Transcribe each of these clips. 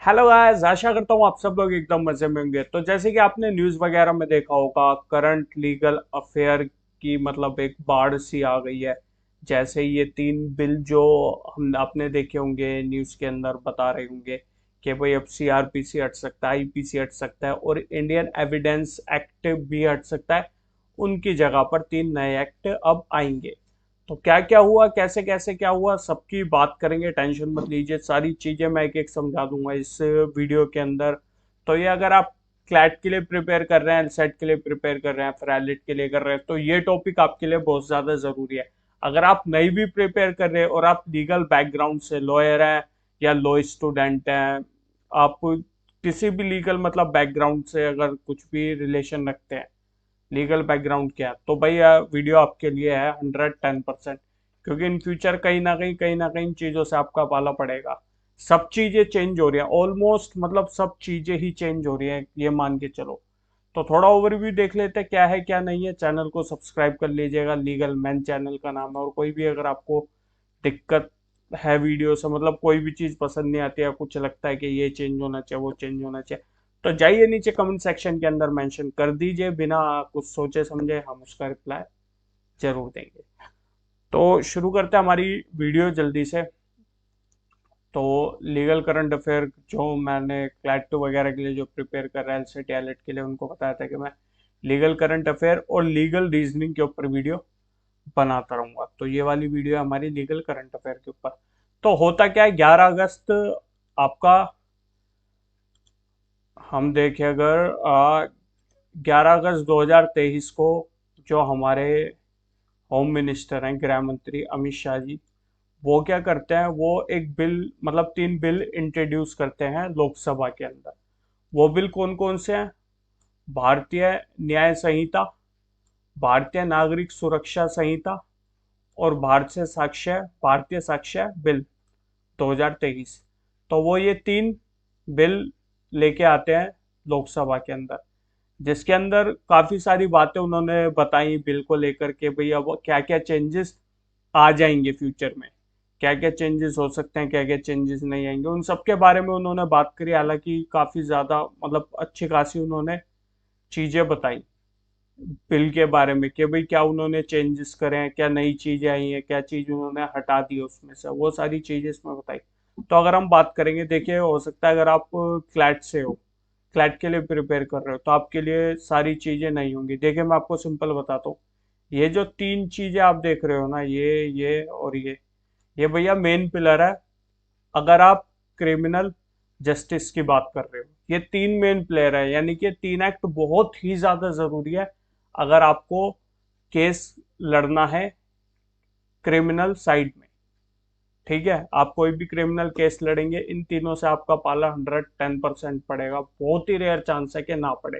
Hello guys, आशा करता हूँ आप सब लोग एकदम मजे में होंगे। तो जैसे कि आपने न्यूज़ वगैरह में देखा होगा, करंट लीगल अफेयर की मतलब एक बाढ़ सी आ गई है। जैसे ये तीन बिल जो हम आपने देखे होंगे, न्यूज़ के अंदर बता रहे होंगे कि भाई अब सीआरपीसी हट सकता है, आईपीसी हट सकता है और इंडियन एविडेंस एक्ट भी हट सकता है। उनकी जगह पर तीन नए एक्ट अब आएंगे। तो क्या क्या हुआ, कैसे कैसे क्या हुआ, सबकी बात करेंगे। टेंशन मत लीजिए, सारी चीजें मैं एक एक समझा दूंगा इस वीडियो के अंदर। तो ये अगर आप क्लैट के लिए प्रिपेयर कर रहे हैं, एलसेट के लिए प्रिपेयर कर रहे हैं, फिर एलिट के लिए कर रहे हैं, तो ये टॉपिक आपके लिए बहुत ज्यादा जरूरी है। अगर आप नहीं भी प्रिपेयर कर रहे हैं और आप लीगल बैकग्राउंड से लॉयर हैं या लॉ स्टूडेंट हैं, आप किसी भी लीगल मतलब बैकग्राउंड से अगर कुछ भी रिलेशन रखते हैं, लीगल बैकग्राउंड क्या है, तो भाई वीडियो आपके लिए है 110%। क्योंकि इन फ्यूचर कहीं ना कहीं चीज़ों से आपका पाला पड़ेगा। सब चीज़ें चेंज हो रही हैं ऑलमोस्ट, मतलब सब चीज़ें ही चेंज हो रही हैं, ये मान के चलो। तो थोड़ा ओवरव्यू देख लेते हैं क्या है क्या नहीं है। चैनल को सब्सक्राइब कर लीजिएगा, लीगल मैन चैनल का नाम है। और कोई भी अगर आपको दिक्कत है वीडियो से, मतलब कोई भी चीज़ पसंद नहीं आती है, कुछ लगता है कि ये चेंज होना चाहिए, वो चेंज होना चाहिए, तो जाइए नीचे कमेंट सेक्शन के अंदर मेंशन कर दीजिए। बिना कुछ सोचे समझे हम उसका रिप्लाई जरूर देंगे। तो शुरू करते हैं हमारी वीडियो जल्दी से। तो लीगल करंट अफेयर जो मैंने क्लैट वगैरह के लिए जो प्रिपेयर कर रहा है, एलसेट एलेट के लिए, उनको बताया था कि मैं लीगल करंट अफेयर और लीगल रीजनिंग के ऊपर वीडियो बनाता रहूंगा। तो ये वाली वीडियो है हमारी लीगल करंट अफेयर के ऊपर। तो होता क्या है, 11 अगस्त आपका, हम देखें अगर 11 अगस्त 2023 को जो हमारे होम मिनिस्टर हैं, गृह मंत्री अमित शाह जी, वो क्या करते हैं, वो एक बिल मतलब तीन बिल इंट्रोड्यूस करते हैं लोकसभा के अंदर। वो बिल कौन कौन से हैं? भारतीय न्याय संहिता, भारतीय नागरिक सुरक्षा संहिता और भारतीय साक्ष्य बिल 2023। तो वो ये तीन बिल लेके आते हैं लोकसभा के अंदर, जिसके अंदर काफी सारी बातें उन्होंने बताई बिल को लेकर के। भाई अब क्या क्या चेंजेस आ जाएंगे फ्यूचर में, क्या क्या चेंजेस हो सकते हैं, क्या क्या चेंजेस नहीं आएंगे, उन सब के बारे में उन्होंने बात करी। हालांकि काफी ज्यादा मतलब अच्छी खासी उन्होंने चीजें बताई बिल के बारे में कि भाई क्या उन्होंने चेंजेस करे हैं, क्या नई चीजें आई हैं, क्या चीज उन्होंने हटा दी उसमें से, वो सारी चीजें इसमें बताई। तो अगर हम बात करेंगे, देखिए हो सकता है अगर आप क्लैट से हो, क्लैट के लिए प्रिपेयर कर रहे हो, तो आपके लिए सारी चीजें नहीं होंगी। देखिए मैं आपको सिंपल बताता हूँ। ये जो तीन चीजें आप देख रहे हो ना, ये और ये भैया मेन पिलर है। अगर आप क्रिमिनल जस्टिस की बात कर रहे हो, ये तीन मेन प्लेयर है, यानी कि तीन एक्ट बहुत ही ज्यादा जरूरी है अगर आपको केस लड़ना है क्रिमिनल साइड में। ठीक है, आप कोई भी क्रिमिनल केस लड़ेंगे, इन तीनों से आपका पाला 110% पड़ेगा। बहुत ही रेयर चांस है कि ना पड़े।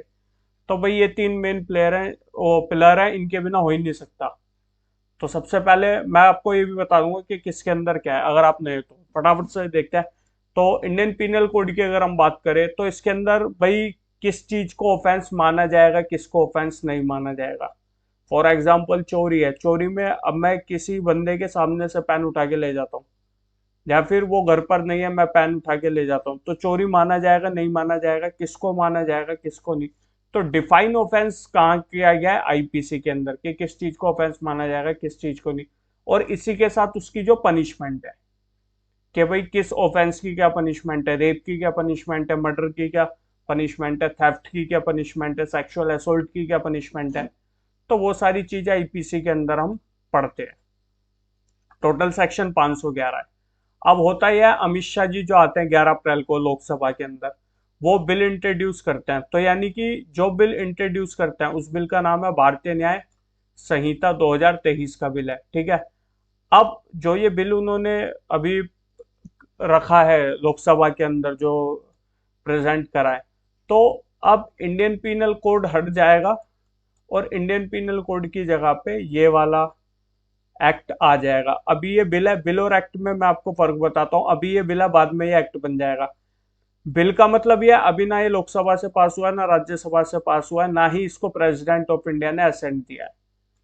तो भाई ये तीन मेन प्लेयर हैं, वो पिलर हैं, इनके बिना हो ही नहीं सकता। तो सबसे पहले मैं आपको ये भी बता दूंगा कि किसके अंदर क्या है, अगर आप नहीं तो फटाफट से देखते हैं। तो इंडियन पिनल कोड की अगर हम बात करें, तो इसके अंदर भाई किस चीज को ऑफेंस माना जाएगा, किसको ऑफेंस नहीं माना जाएगा। फॉर एग्जाम्पल चोरी है, चोरी में अब मैं किसी बंदे के सामने से पेन उठा के ले जाता हूँ, या फिर वो घर पर नहीं है, मैं पेन उठा के ले जाता हूँ, तो चोरी माना जाएगा नहीं माना जाएगा, किसको माना जाएगा किसको नहीं। तो डिफाइन ऑफेंस कहाँ किया गया है? आईपीसी के अंदर, कि किस चीज को ऑफेंस माना जाएगा, किस चीज को नहीं। और इसी के साथ उसकी जो पनिशमेंट है, कि भाई किस ऑफेंस की क्या पनिशमेंट है, रेप की क्या पनिशमेंट है, मर्डर की क्या पनिशमेंट है, थेफ्ट की क्या पनिशमेंट है, सेक्सुअल असोल्ट की क्या पनिशमेंट है। तो वो सारी चीजें आईपीसी के अंदर हम पढ़ते हैं। टोटल सेक्शन 511 है। अब होता यह है, अमित शाह जी जो आते हैं 11 अप्रैल को लोकसभा के अंदर, वो बिल इंट्रोड्यूस करते हैं। तो यानी कि जो बिल इंट्रोड्यूस करते हैं, उस बिल का नाम है भारतीय न्याय संहिता 2023 का बिल है। ठीक है, अब जो ये बिल उन्होंने अभी रखा है लोकसभा के अंदर, जो प्रेजेंट करा है, तो अब इंडियन पीनल कोड हट जाएगा और इंडियन पीनल कोड की जगह पे ये वाला एक्ट आ जाएगा। अभी ये बिल है, बिल और एक्ट में मैं आपको फर्क बताता हूँ। अभी ये बिल है, बाद में ये एक्ट बन जाएगा। बिल का मतलब ये अभी ना ये लोकसभा से पास हुआ है, ना राज्यसभा से पास हुआ है, ना ही इसको प्रेसिडेंट ऑफ इंडिया ने असेंट दिया है,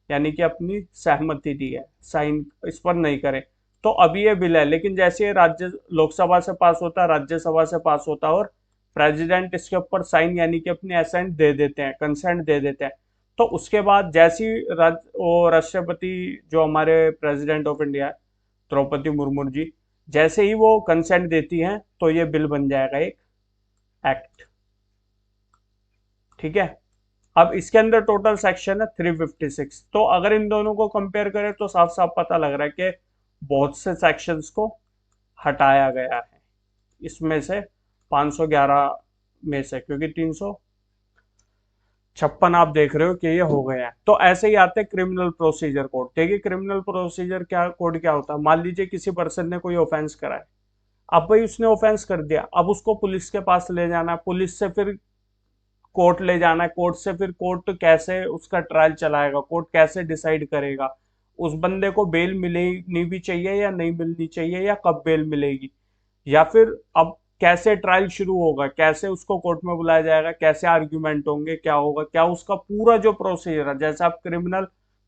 यानी कि अपनी सहमति दी है, साइन इस पर नहीं करे। तो अभी ये बिल है, लेकिन जैसे ये राज्य लोकसभा से पास होता है, राज्यसभा से पास होता है, और प्रेसिडेंट इसके ऊपर साइन यानी कि अपनी असेंट दे देते हैं, कंसेंट दे देते हैं, तो उसके बाद जैसी वो राष्ट्रपति जो हमारे प्रेसिडेंट ऑफ इंडिया है द्रौपदी मुर्मू जी, जैसे ही वो कंसेंट देती हैं तो ये बिल बन जाएगा एक एक्ट। ठीक है। अब इसके अंदर टोटल सेक्शन है 356। तो अगर इन दोनों को कंपेयर करें तो साफ साफ पता लग रहा है कि बहुत से सेक्शंस को हटाया गया है इसमें से, 511 में से, क्योंकि 356 आप देख रहे हो कि ये हो गया है। तो ऐसे ही आते हैं क्रिमिनल प्रोसीजर कोड। देखिए क्रिमिनल प्रोसीजर क्या कोड क्या होता है। मान लीजिए किसी पर्सन ने कोई ऑफेंस करा है, अब भाई उसने ऑफेंस कर दिया, अब उसको पुलिस के पास ले जाना है, पुलिस से फिर कोर्ट ले जाना है, कोर्ट से फिर कोर्ट कैसे उसका ट्रायल चलाएगा, कोर्ट कैसे डिसाइड करेगा उस बंदे को बेल मिलनी भी चाहिए या नहीं मिलनी चाहिए, या कब बेल मिलेगी, या फिर अब कैसे ट्रायल शुरू होगा, कैसे उसको कोर्ट में बुलाया जाएगा, कैसे आर्ग्यूमेंट होंगे, क्या होगा, क्या उसका पूरा जो प्रोसीजर है, जैसे आप क्रिमिनल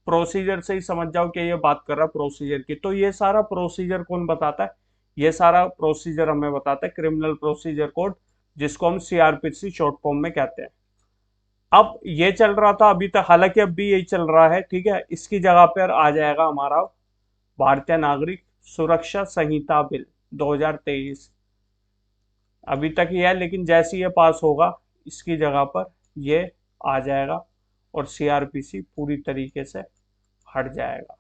प्रोसीजर से ही समझ जाओ कि ये बात कर रहा है प्रोसीजर की, तो ये सारा प्रोसीजर कौन बताता है, ये सारा प्रोसीजर हमें बताता है क्रिमिनल प्रोसीजर कोड, जिसको हम सीआरपीसी शॉर्ट फॉर्म में कहते हैं। अब ये चल रहा था अभी तक, हालांकि अब भी यही चल रहा है, ठीक है। इसकी जगह पर आ जाएगा हमारा भारतीय नागरिक सुरक्षा संहिता बिल 2023। अभी तक ये है, लेकिन जैसे ये पास होगा इसकी जगह पर ये आ जाएगा और सीआरपीसी पूरी तरीके से हट जाएगा।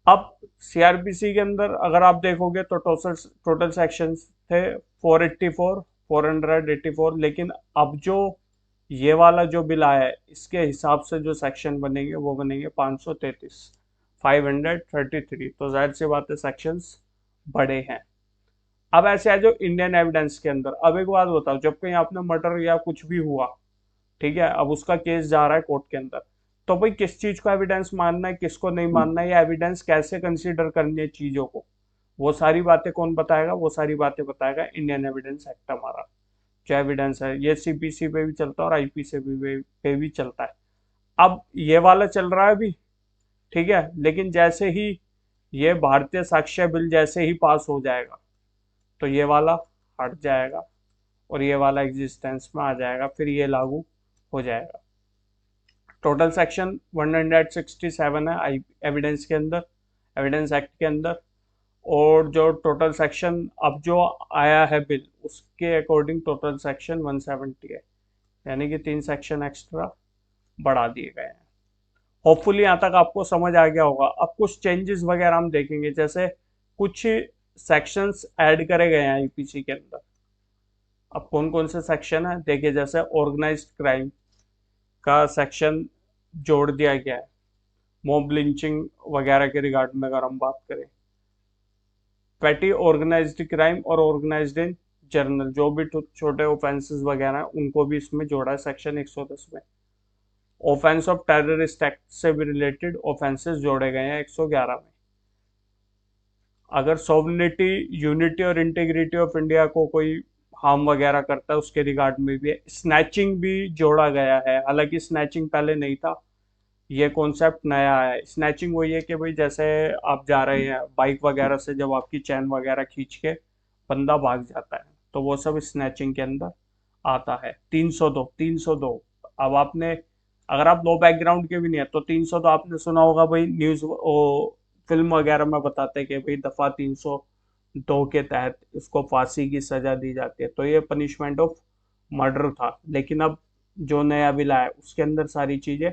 अब सीआरपीसी के अंदर अगर आप देखोगे तो टोटल टोटल सेक्शंस थे 484, 484, लेकिन अब जो ये वाला जो बिल आया है इसके हिसाब से जो सेक्शन बनेंगे वो बनेंगे 533, 533। तो जाहिर सी बात है सेक्शंस बड़े हैं। अब ऐसे है जो इंडियन एविडेंस के अंदर, अब एक बात बताओ, जब कहीं आपने मर्डर या कुछ भी हुआ, ठीक है, अब उसका केस जा रहा है कोर्ट के अंदर, तो भाई किस चीज को एविडेंस मानना है, किसको नहीं मानना है, या एविडेंस कैसे कंसीडर करनी है चीजों को, वो सारी बातें कौन बताएगा, वो सारी बातें बताएगा इंडियन एविडेंस एक्ट हमारा। जो एविडेंस है ये सीपीसी पे भी चलता है और आईपीसी पे भी चलता है। अब ये वाला चल रहा है अभी, ठीक है, लेकिन जैसे ही ये भारतीय साक्ष्य बिल जैसे ही पास हो जाएगा तो ये वाला हट जाएगा और ये वाला एग्जिस्टेंस में आ जाएगा, फिर ये लागू हो जाएगा। टोटल सेक्शन 167 है एविडेंस के अंदर, एविडेंस एक्ट के अंदर, और जो टोटल सेक्शन अब जो आया है बिल उसके अकॉर्डिंग टोटल सेक्शन 170 है, यानी कि 3 सेक्शन एक्स्ट्रा बढ़ा दिए गए हैं। होपफुली यहाँ तक आपको समझ आ गया होगा। अब कुछ चेंजेस वगैरह हम देखेंगे, जैसे कुछ सेक्शंस ऐड करे गए हैं आईपीसी के अंदर। अब कौन कौन से सेक्शन है देखिए, जैसे ऑर्गेनाइज्ड क्राइम का सेक्शन जोड़ दिया गया है, मॉब लिंचिंग वगैरह के रिगार्ड में अगर हम बात करें, पैटी ऑर्गेनाइज्ड क्राइम और ऑर्गेनाइज्ड इन जर्नल, जो भी छोटे ऑफेंसेस वगैरह हैं उनको भी इसमें जोड़ा है सेक्शन 110 में। ऑफेंस ऑफ टेररिस्ट एक्ट से भी रिलेटेड ऑफेंसेस जोड़े गए हैं 111 में। अगर सॉवरेनिटी, यूनिटी और इंटीग्रिटी ऑफ इंडिया को कोई हार्म वगैरह करता है उसके रिगार्ड में भी है। स्नैचिंग भी जोड़ा गया है, हालांकि स्नैचिंग पहले नहीं था, ये कॉन्सेप्ट नया है। स्नैचिंग वही है कि भाई जैसे आप जा रहे हैं बाइक वगैरह से, जब आपकी चैन वगैरह खींच के बंदा भाग जाता है, तो वो सब स्नैचिंग के अंदर आता है। 302, 302। अब आपने, अगर आप लो बैकग्राउंड के भी नहीं है तो 302 आपने सुना होगा भाई, न्यूज फिल्म वगैरह में बताते हैं कि भाई दफा 302 के तहत इसको फांसी की सजा दी जाती है, तो ये पनिशमेंट ऑफ मर्डर था। लेकिन अब जो नया बिल आया उसके अंदर सारी चीजें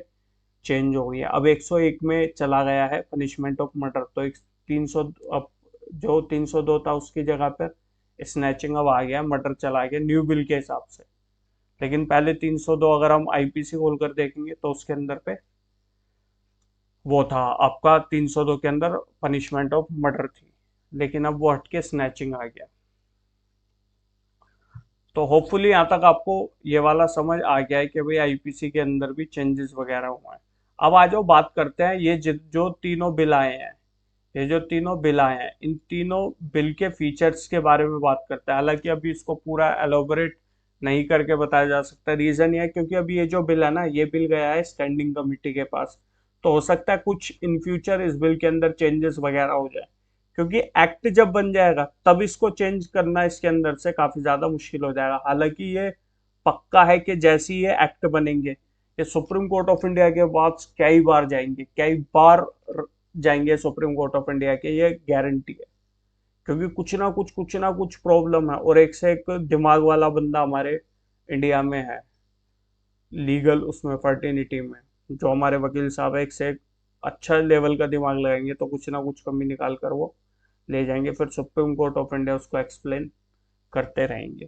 चेंज हो गई है, अब 101 में चला गया है पनिशमेंट ऑफ मर्डर। तो एक 300, अब जो 302 था उसकी जगह पर स्नैचिंग अब आ गया, मर्डर चला गया न्यू बिल के हिसाब से। लेकिन पहले 302 अगर हम आईपीसी खोल कर देखेंगे तो उसके अंदर पे वो था आपका 302 के अंदर पनिशमेंट ऑफ मर्डर थी, लेकिन अब वो हटके स्नैचिंग आ गया। तो होपफुली यहाँ तक आपको ये वाला समझ आ गया है कि भाई आईपीसी के अंदर भी चेंजेस वगैरह हुए हैं। अब आ जाओ बात करते हैं ये जो तीनों बिल आए हैं, ये जो तीनों बिल आए हैं इन तीनों बिल के फीचर्स के बारे में बात करते हैं। हालांकि अभी इसको पूरा एलोबरेट नहीं करके बताया जा सकता, रीजन ये है क्योंकि अभी ये जो बिल है ना, ये बिल गया है स्टैंडिंग कमेटी के पास, तो हो सकता है कुछ इन फ्यूचर इस बिल के अंदर चेंजेस वगैरह हो जाए, क्योंकि एक्ट जब बन जाएगा तब इसको चेंज करना इसके अंदर से काफी ज्यादा मुश्किल हो जाएगा। हालांकि ये पक्का है कि जैसे ही ये एक्ट बनेंगे, ये सुप्रीम कोर्ट ऑफ इंडिया के पास कई बार जाएंगे, कई बार जाएंगे सुप्रीम कोर्ट ऑफ इंडिया के, ये गारंटी है। क्योंकि कुछ ना कुछ प्रॉब्लम है, और एक से एक दिमाग वाला बंदा हमारे इंडिया में है, लीगल उसमें फर्टिनिटी में। जो हमारे वकील साहब है, एक से एक अच्छा लेवल का दिमाग लगाएंगे तो कुछ ना कुछ कमी निकाल कर वो ले जाएंगे, फिर सुप्रीम कोर्ट ऑफ इंडिया उसको एक्सप्लेन करते रहेंगे।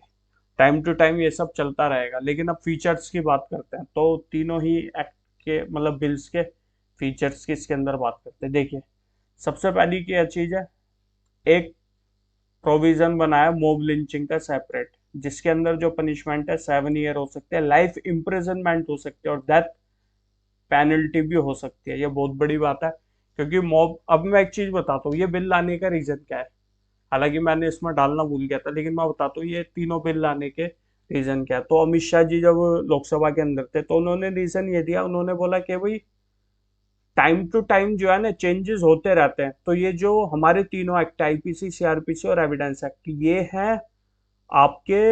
टाइम टू टाइम ये सब चलता रहेगा। लेकिन अब फीचर्स की बात करते हैं, तो तीनों ही एक्ट के मतलब बिल्स के फीचर्स की इसके अंदर बात करते हैं। देखिए, सबसे पहली क्या चीज है, एक प्रोविजन बनाया मॉब लिंचिंग का सेपरेट, जिसके अंदर जो पनिशमेंट है 7 ईयर हो सकते हैं, लाइफ इम्प्रिजनमेंट हो सकती है, और डेथ पेनल्टी भी हो सकती है। ये बहुत बड़ी बात है, क्योंकि मॉब, अब मैं एक चीज बताता हूँ ये बिल लाने का रीजन क्या है। हालांकि मैंने इसमें डालना भूल गया था, लेकिन मैं बताता हूँ ये तीनों बिल लाने के रीजन क्या है। तो अमित शाह जी जब लोकसभा के अंदर थे, तो उन्होंने रीजन ये दिया, उन्होंने बोला कि भाई टाइम टू टाइम जो है ना चेंजेस होते रहते हैं, तो ये जो हमारे तीनों एक्ट, आईपीसी, सीआरपीसी और एविडेंस एक्ट, ये हैं आपके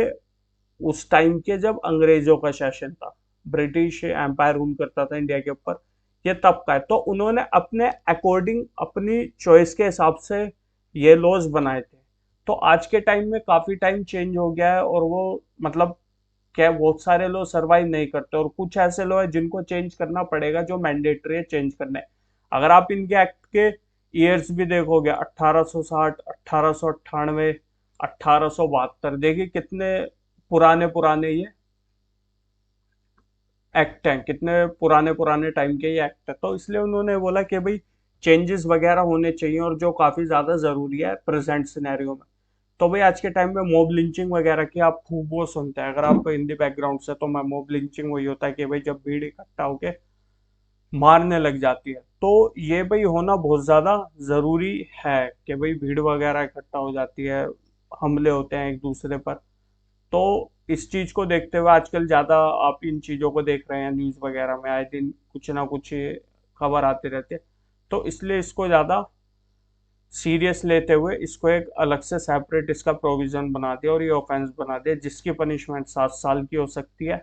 उस टाइम के जब अंग्रेजों का शासन था, ब्रिटिश एम्पायर रूल करता था इंडिया के ऊपर, ये तब का है। तो उन्होंने अपने अकॉर्डिंग, अपनी चॉइस के हिसाब से ये लॉज बनाए थे। तो आज के टाइम में काफी टाइम चेंज हो गया है, और वो मतलब क्या, बहुत सारे लोग सरवाइव नहीं करते, और कुछ ऐसे लोग हैं जिनको चेंज करना पड़ेगा, जो मैंडेटरी है चेंज करने। अगर आप इनके एक्ट के ईयर्स भी देखोगे, 1860, 1898, 1872, देखिए कितने पुराने पुराने ये एक्ट हैं, कितने पुराने पुराने टाइम के ये एक्ट है। तो इसलिए उन्होंने बोला कि भाई चेंजेस वगैरह होने चाहिए, और जो काफी ज्यादा जरूरी है प्रेजेंट सिनेरियो में। तो भाई आज के टाइम में मॉब लिंचिंग वगैरह की आप खूब वो सुनते हैं, अगर आप हिंदी बैकग्राउंड से, तो मैं मॉब लिंचिंग वही होता है कि भाई जब भीड़ इकट्ठा होके मारने लग जाती है। तो ये भाई होना बहुत ज्यादा जरूरी है कि भाई भीड़ वगैरह इकट्ठा हो जाती है, हमले होते हैं एक दूसरे पर। तो इस चीज को देखते हुए आजकल ज्यादा आप इन चीजों को देख रहे हैं, न्यूज वगैरह में आए दिन कुछ ना कुछ खबर आती रहती है। तो इसलिए इसको ज्यादा सीरियस लेते हुए इसको एक अलग से सेपरेट इसका प्रोविजन बना दिया, और ये ऑफेंस बना दिया, जिसकी पनिशमेंट 7 साल की हो सकती है,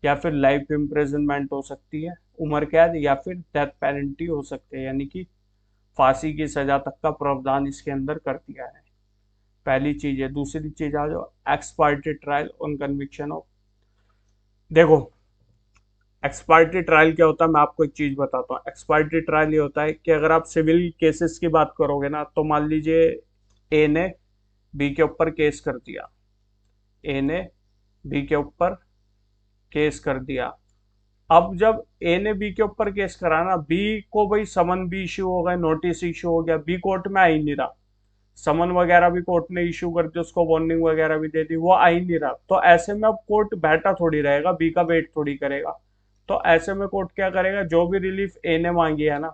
या फिर लाइफ इम्प्रिजनमेंट हो सकती है, उम्र कैद, या फिर डेथ पेनल्टी हो सकती है, यानी कि फांसी की सजा तक का प्रावधान इसके अंदर कर दिया है। पहली चीज है। दूसरी चीज आ जाओ, x party trial on conviction of. देखो, एक्सपार्टी ट्रायल क्या होता है, मैं आपको एक चीज बताता हूँ। एक्सपार्टी ट्रायल ये होता है कि अगर आप सिविल केसेस की बात करोगे ना, तो मान लीजिए ए ने बी के ऊपर केस कर दिया, ए ने बी के ऊपर केस कर दिया। अब जब ए ने बी के ऊपर केस करा ना, बी को भाई समन भी इश्यू हो गए, नोटिस इश्यू हो गया, बी कोर्ट में आ ही नहीं रहा, समन वगैरह भी कोर्ट ने इश्यू कर दी, उसको वार्निंग वगैरह भी दे दी, वो आ ही नहीं रहा। तो ऐसे में अब कोर्ट बैठा थोड़ी रहेगा, बी का वेट थोड़ी करेगा। तो ऐसे में कोर्ट क्या करेगा, जो भी रिलीफ ए ने मांगी है ना,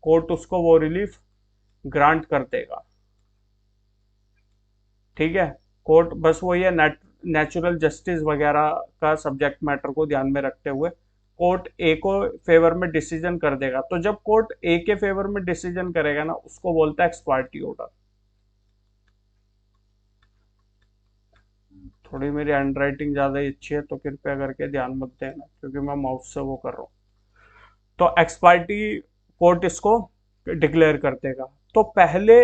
कोर्ट उसको वो रिलीफ ग्रांट कर देगा। ठीक है, कोर्ट बस वही है, नेचुरल जस्टिस वगैरह का सब्जेक्ट मैटर को ध्यान में रखते हुए कोर्ट ए को फेवर में डिसीजन कर देगा। तो जब कोर्ट ए के फेवर में डिसीजन करेगा ना, उसको बोलता है एक्स पार्टी ऑर्डर। थोड़ी मेरी हैंड राइटिंग ज़्यादा ही अच्छी है, तो कृपया करके ध्यान मत देना, क्योंकि मैं माउस से वो कर रहा हूँ। तो एक्स पार्टी कोर्ट इसको डिक्लेयर कर देगा। तो पहले,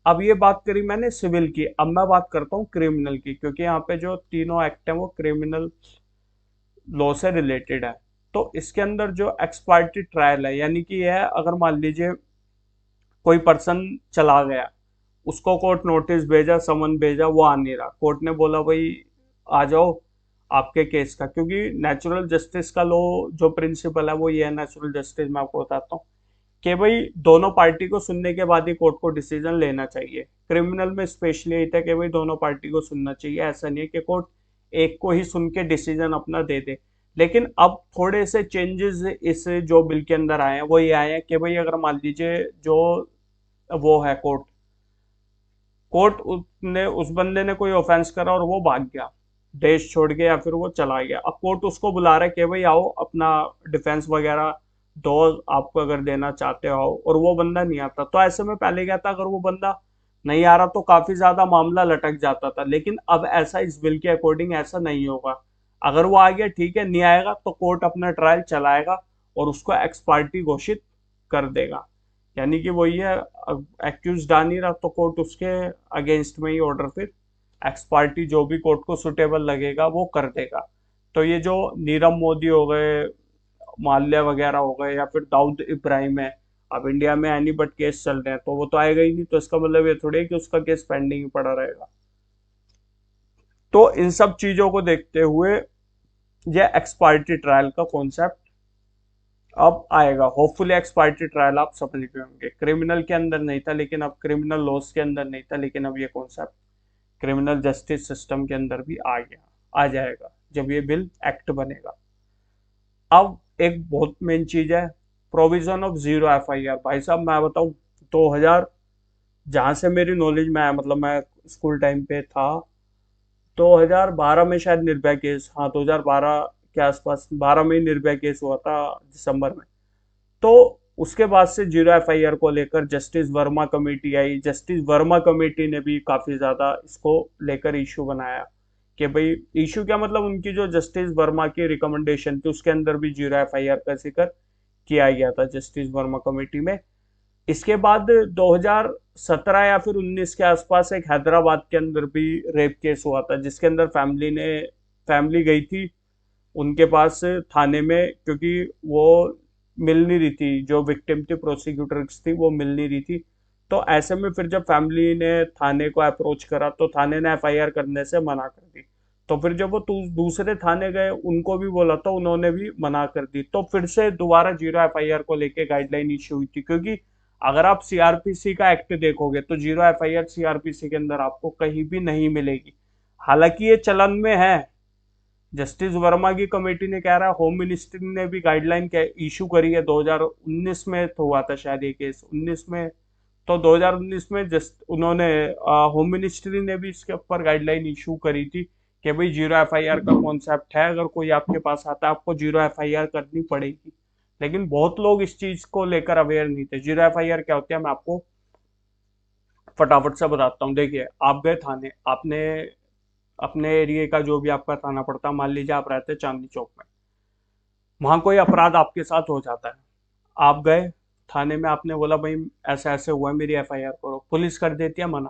अब ये बात करी मैंने सिविल की, अब मैं बात करता हूँ क्रिमिनल की, क्योंकि यहाँ पे जो तीनों एक्ट हैं वो क्रिमिनल लॉ से रिलेटेड है। तो इसके अंदर जो एक्स पार्टी ट्रायल है, यानी कि यह है, अगर मान लीजिए कोई पर्सन चला गया, उसको कोर्ट नोटिस भेजा, समन भेजा, वो आ नहीं रहा, कोर्ट ने बोला भाई आ जाओ आपके केस का, क्योंकि नेचुरल जस्टिस का लॉ जो प्रिंसिपल है वो ये है, नेचुरल जस्टिस मैं आपको बताता हूँ कि भाई दोनों पार्टी को सुनने के बाद ही कोर्ट को डिसीजन लेना चाहिए। क्रिमिनल में स्पेशली यही था कि भाई दोनों पार्टी को सुनना चाहिए, ऐसा नहीं है कि कोर्ट एक को ही सुन के डिसीजन अपना दे दे। लेकिन अब थोड़े से चेंजेस इस जो बिल के अंदर आए हैं वो ये आए हैं कि भाई अगर मान लीजिए जो वो है कोर्ट, ने उस बंदे ने कोई ऑफेंस करा और वो भाग गया देश छोड़ के, या फिर वो चला गया, अब कोर्ट उसको बुला रहा है कि भाई आओ अपना डिफेंस वगैरह दो आपको अगर देना चाहते हो और वो बंदा नहीं आता, तो ऐसे में पहले क्या था, अगर वो बंदा नहीं आ रहा तो काफी ज्यादा मामला लटक जाता था। लेकिन अब ऐसा इस बिल के अकॉर्डिंग ऐसा नहीं होगा। अगर वो आ गया ठीक है, नहीं आएगा तो कोर्ट अपना ट्रायल चलाएगा और उसको एक्स पार्टी घोषित कर देगा। यानी कि वही है, एक्यूज आ नहीं रहा तो कोर्ट उसके अगेंस्ट में ही ऑर्डर फिर एक्स पार्टी जो भी कोर्ट को सुटेबल लगेगा वो कर देगा। तो ये जो नीरव मोदी हो गए, माल्या वगैरह हो गए, या फिर दाऊद इब्राहिम है, अब इंडिया में एनी बट केस चल रहे हैं तो वो तो आएगा ही नहीं, तो इसका मतलब ये थोड़ी है कि उसका केस पेंडिंग ही पड़ा रहेगा। तो इन सब चीजों को देखते हुए ये एक्स पार्टी ट्रायल का कॉन्सेप्ट अब आएगा। होपफुली एक्स पार्टी ट्रायल आप समझ गए होंगे, क्रिमिनल के अंदर नहीं था लेकिन अब क्रिमिनल लॉस के अंदर नहीं था, लेकिन अब ये कॉन्सेप्ट क्रिमिनल जस्टिस सिस्टम के अंदर भी आ गया, आ जाएगा जब ये बिल एक्ट बनेगा। अब एक बहुत मेन चीज है, प्रोविजन ऑफ जीरो एफआईआर। भाई साहब मैं बताऊं, 2000 जहां से मेरी नॉलेज में है, मतलब मैं स्कूल टाइम पे था, 2012 में शायद निर्भया केस, हाँ 2012 के आसपास, 12 में ही निर्भया केस हुआ था दिसंबर में। तो उसके बाद से जीरो एफआईआर को लेकर जस्टिस वर्मा कमेटी आई। जस्टिस वर्मा कमेटी ने भी काफी ज्यादा इसको लेकर इशू बनाया कि भाई, इशू क्या मतलब, उनकी जो जस्टिस वर्मा की रिकमेंडेशन थी उसके अंदर भी जीरो एफआईआर का जिक्र किया गया था जस्टिस वर्मा कमेटी में। इसके बाद 2017 या फिर 19 के आसपास एक हैदराबाद के अंदर भी रेप केस हुआ था, जिसके अंदर फैमिली गई थी उनके पास थाने में, क्योंकि वो मिल नहीं रही थी, जो विक्टिम थी प्रोसिक्यूटर्स थी वो मिल नहीं रही थी। तो ऐसे में फिर जब फैमिली ने थाने को अप्रोच करा तो थाने ने एफआईआर करने से मना कर दी। तो फिर जब वो दूसरे थाने गए, उनको भी बोला तो उन्होंने भी मना कर दी। तो फिर से दोबारा जीरो एफआईआर को लेके गाइडलाइन इश्यू हुई थी, क्योंकि अगर आप सीआरपीसी का एक्ट देखोगे तो जीरो एफआईआर सीआरपीसी के अंदर आपको कहीं भी नहीं मिलेगी। हालांकि ये चलन में है, जस्टिस वर्मा की कमेटी ने कह रहा है, होम मिनिस्ट्री ने भी गाइडलाइन इशू करी है, 2019 में तो हुआ था शायद ये केस, 19 में, तो 2019 में जस्ट उन्होंने होम मिनिस्ट्री ने भी इसके ऊपर गाइडलाइन इशू करी थी कि भाई जीरो एफआईआर का कॉन्सेप्ट है, अगर कोई आपके पास आता है आपको जीरो एफआईआर करनी पड़ेगी। लेकिन बहुत लोग इस चीज को लेकर अवेयर नहीं थे। जीरो एफआईआर क्या होती है मैं आपको फटाफट से बताता हूँ। देखिए, आप गए थाने, आपने अपने एरिया का जो भी आपका थाना पड़ता है, मान लीजिए आप रहते हैं चांदनी चौक में, वहां कोई अपराध आपके साथ हो जाता है, आप गए थाने में, आपने बोला भाई ऐसा ऐसे हुआ है, मेरी एफआईआर करो, पुलिस कर देती है मना,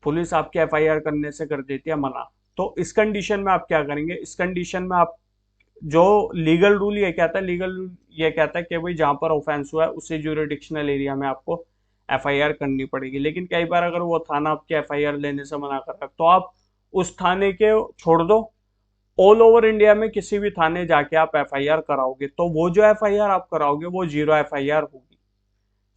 पुलिस आपकी एफआईआर करने से कर देती है मना। तो इस कंडीशन में आप क्या करेंगे, इस कंडीशन में आप, जो लीगल रूल ये कहता है, लीगल रूल ये कहता है कि भाई जहां पर ऑफेंस हुआ है उसी ज्यूरिडिक्शनल एरिया में आपको एफआईआर करनी पड़ेगी। लेकिन कई बार अगर वो थाना आपकी एफआईआर लेने से मना कर रहा है तो आप उस थाने के छोड़ दो, ऑल ओवर इंडिया में किसी भी थाने जाके आप एफआईआर कराओगे तो वो जो एफआईआर आप कराओगे वो जीरो एफआईआर होगी।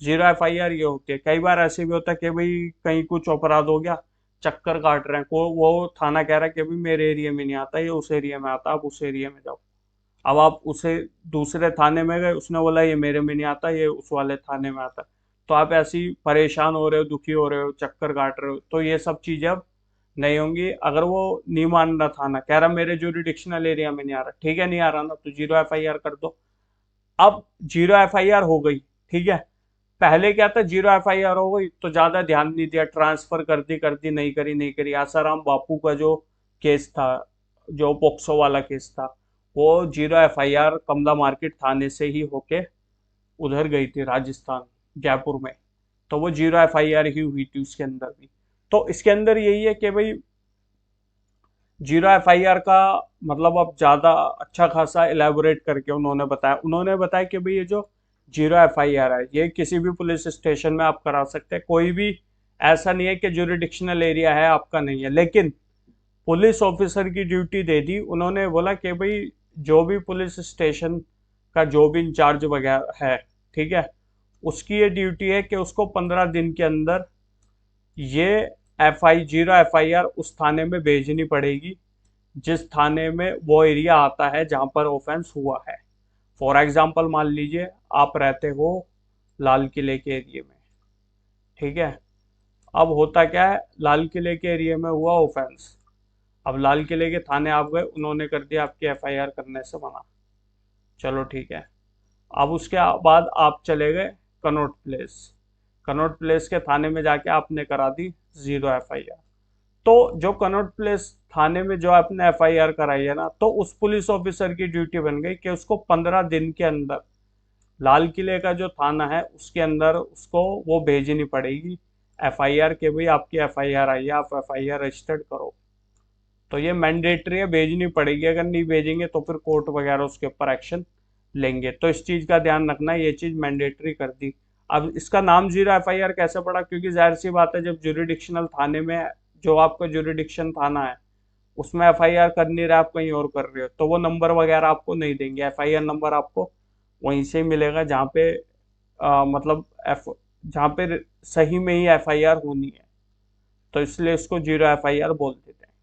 जीरो एफआईआर ये होती है। कई बार ऐसे भी होता है कि भाई कहीं कुछ अपराध हो गया, चक्कर काट रहे हैं को, वो थाना कह रहा है कि भाई मेरे एरिया में नहीं आता, ये उस एरिया में आता, आप उस एरिया में जाओ। अब आप उसे दूसरे थाने में गए, उसने बोला ये मेरे में नहीं आता, ये उस वाले थाने में आता है। तो आप ऐसे ही परेशान हो रहे हो, दुखी हो रहे हो, चक्कर काट रहे हो, तो ये सब चीजें अब नहीं होंगी। अगर वो नहीं मान रहा, थाना कह रहा मेरे ज्यूरिडिक्शनल एरिया में नहीं आ रहा, ठीक है नहीं आ रहा ना, तो जीरो एफआईआर कर दो। अब जीरो एफआईआर हो गई, ठीक है। पहले क्या था, जीरो एफआईआर हो गई तो ज्यादा ध्यान नहीं दिया, ट्रांसफर कर दी, नहीं करी नहीं करी। आसाराम बापू का जो केस था, जो पोक्सो वाला केस था, वो जीरो एफआईआर कमला मार्केट थाने से ही होके उधर गई थी राजस्थान, जयपुर में। तो वो जीरो एफआईआर ही हुई थी उसके अंदर भी। तो इसके अंदर यही है कि भाई जीरो एफआईआर का मतलब अब ज्यादा अच्छा खासा इलेबोरेट करके उन्होंने बताया कि भाई ये जो जीरो एफआईआर है ये किसी भी पुलिस स्टेशन में आप करा सकते हैं, कोई भी ऐसा नहीं है कि ज्यूरिडिक्शनल एरिया है आपका नहीं है। लेकिन पुलिस ऑफिसर की ड्यूटी दे दी, उन्होंने बोला कि भाई जो भी पुलिस स्टेशन का जो भी इंचार्ज वगैरह है, ठीक है, उसकी ये ड्यूटी है कि उसको 15 दिन के अंदर ये जीरो एफआईआर उस थाने में भेजनी पड़ेगी जिस थाने में वो एरिया आता है जहां पर ऑफेंस हुआ है। फॉर एग्जाम्पल मान लीजिए आप रहते हो लाल किले के एरिया में, ठीक है। अब होता क्या है, लाल किले के एरिया में हुआ ऑफेंस, अब लाल किले के थाने आप गए, उन्होंने कर दिया आपकी एफआईआर करने से मना, चलो ठीक है। अब उसके बाद आप चले गए कनॉट प्लेस। कनॉट प्लेस के थाने में जाके आपने करा दी 0 FIR। तो जो कनॉट प्लेस थाने में जो आपने FIR कराई है ना, तो उस पुलिस ऑफिसर की ड्यूटी बन गई कि उसको 15 दिन के अंदर लाल किले का जो थाना है उसके अंदर उसको वो भेजनी पड़ेगी FIR के, भाई आपकी FIR आई है, आप FIR रजिस्टर्ड करो। तो ये मैंडेटरी है, भेजनी पड़ेगी। अगर नहीं भेजेंगे तो फिर कोर्ट वगैरह उसके ऊपर एक्शन लेंगे। तो इस चीज़ का ध्यान रखना है, ये चीज़ मैंडेटरी कर दी। अब इसका नाम 0 FIR कैसे पड़ा? क्योंकि जाहिर सी बात है, जब जुरिडिक्शनल थाने में जो आपका जुरिडिक्शन थाना है उसमें FIR कर नहीं रहे, आप कहीं और कर रहे हो, तो वो नंबर वगैरह आपको नहीं देंगे। FIR नंबर आपको वहीं से मिलेगा जहाँ पे मतलब एफ जहाँ पे सही में ही FIR होनी है। तो इसलिए इसको 0 FIR बोल देते हैं।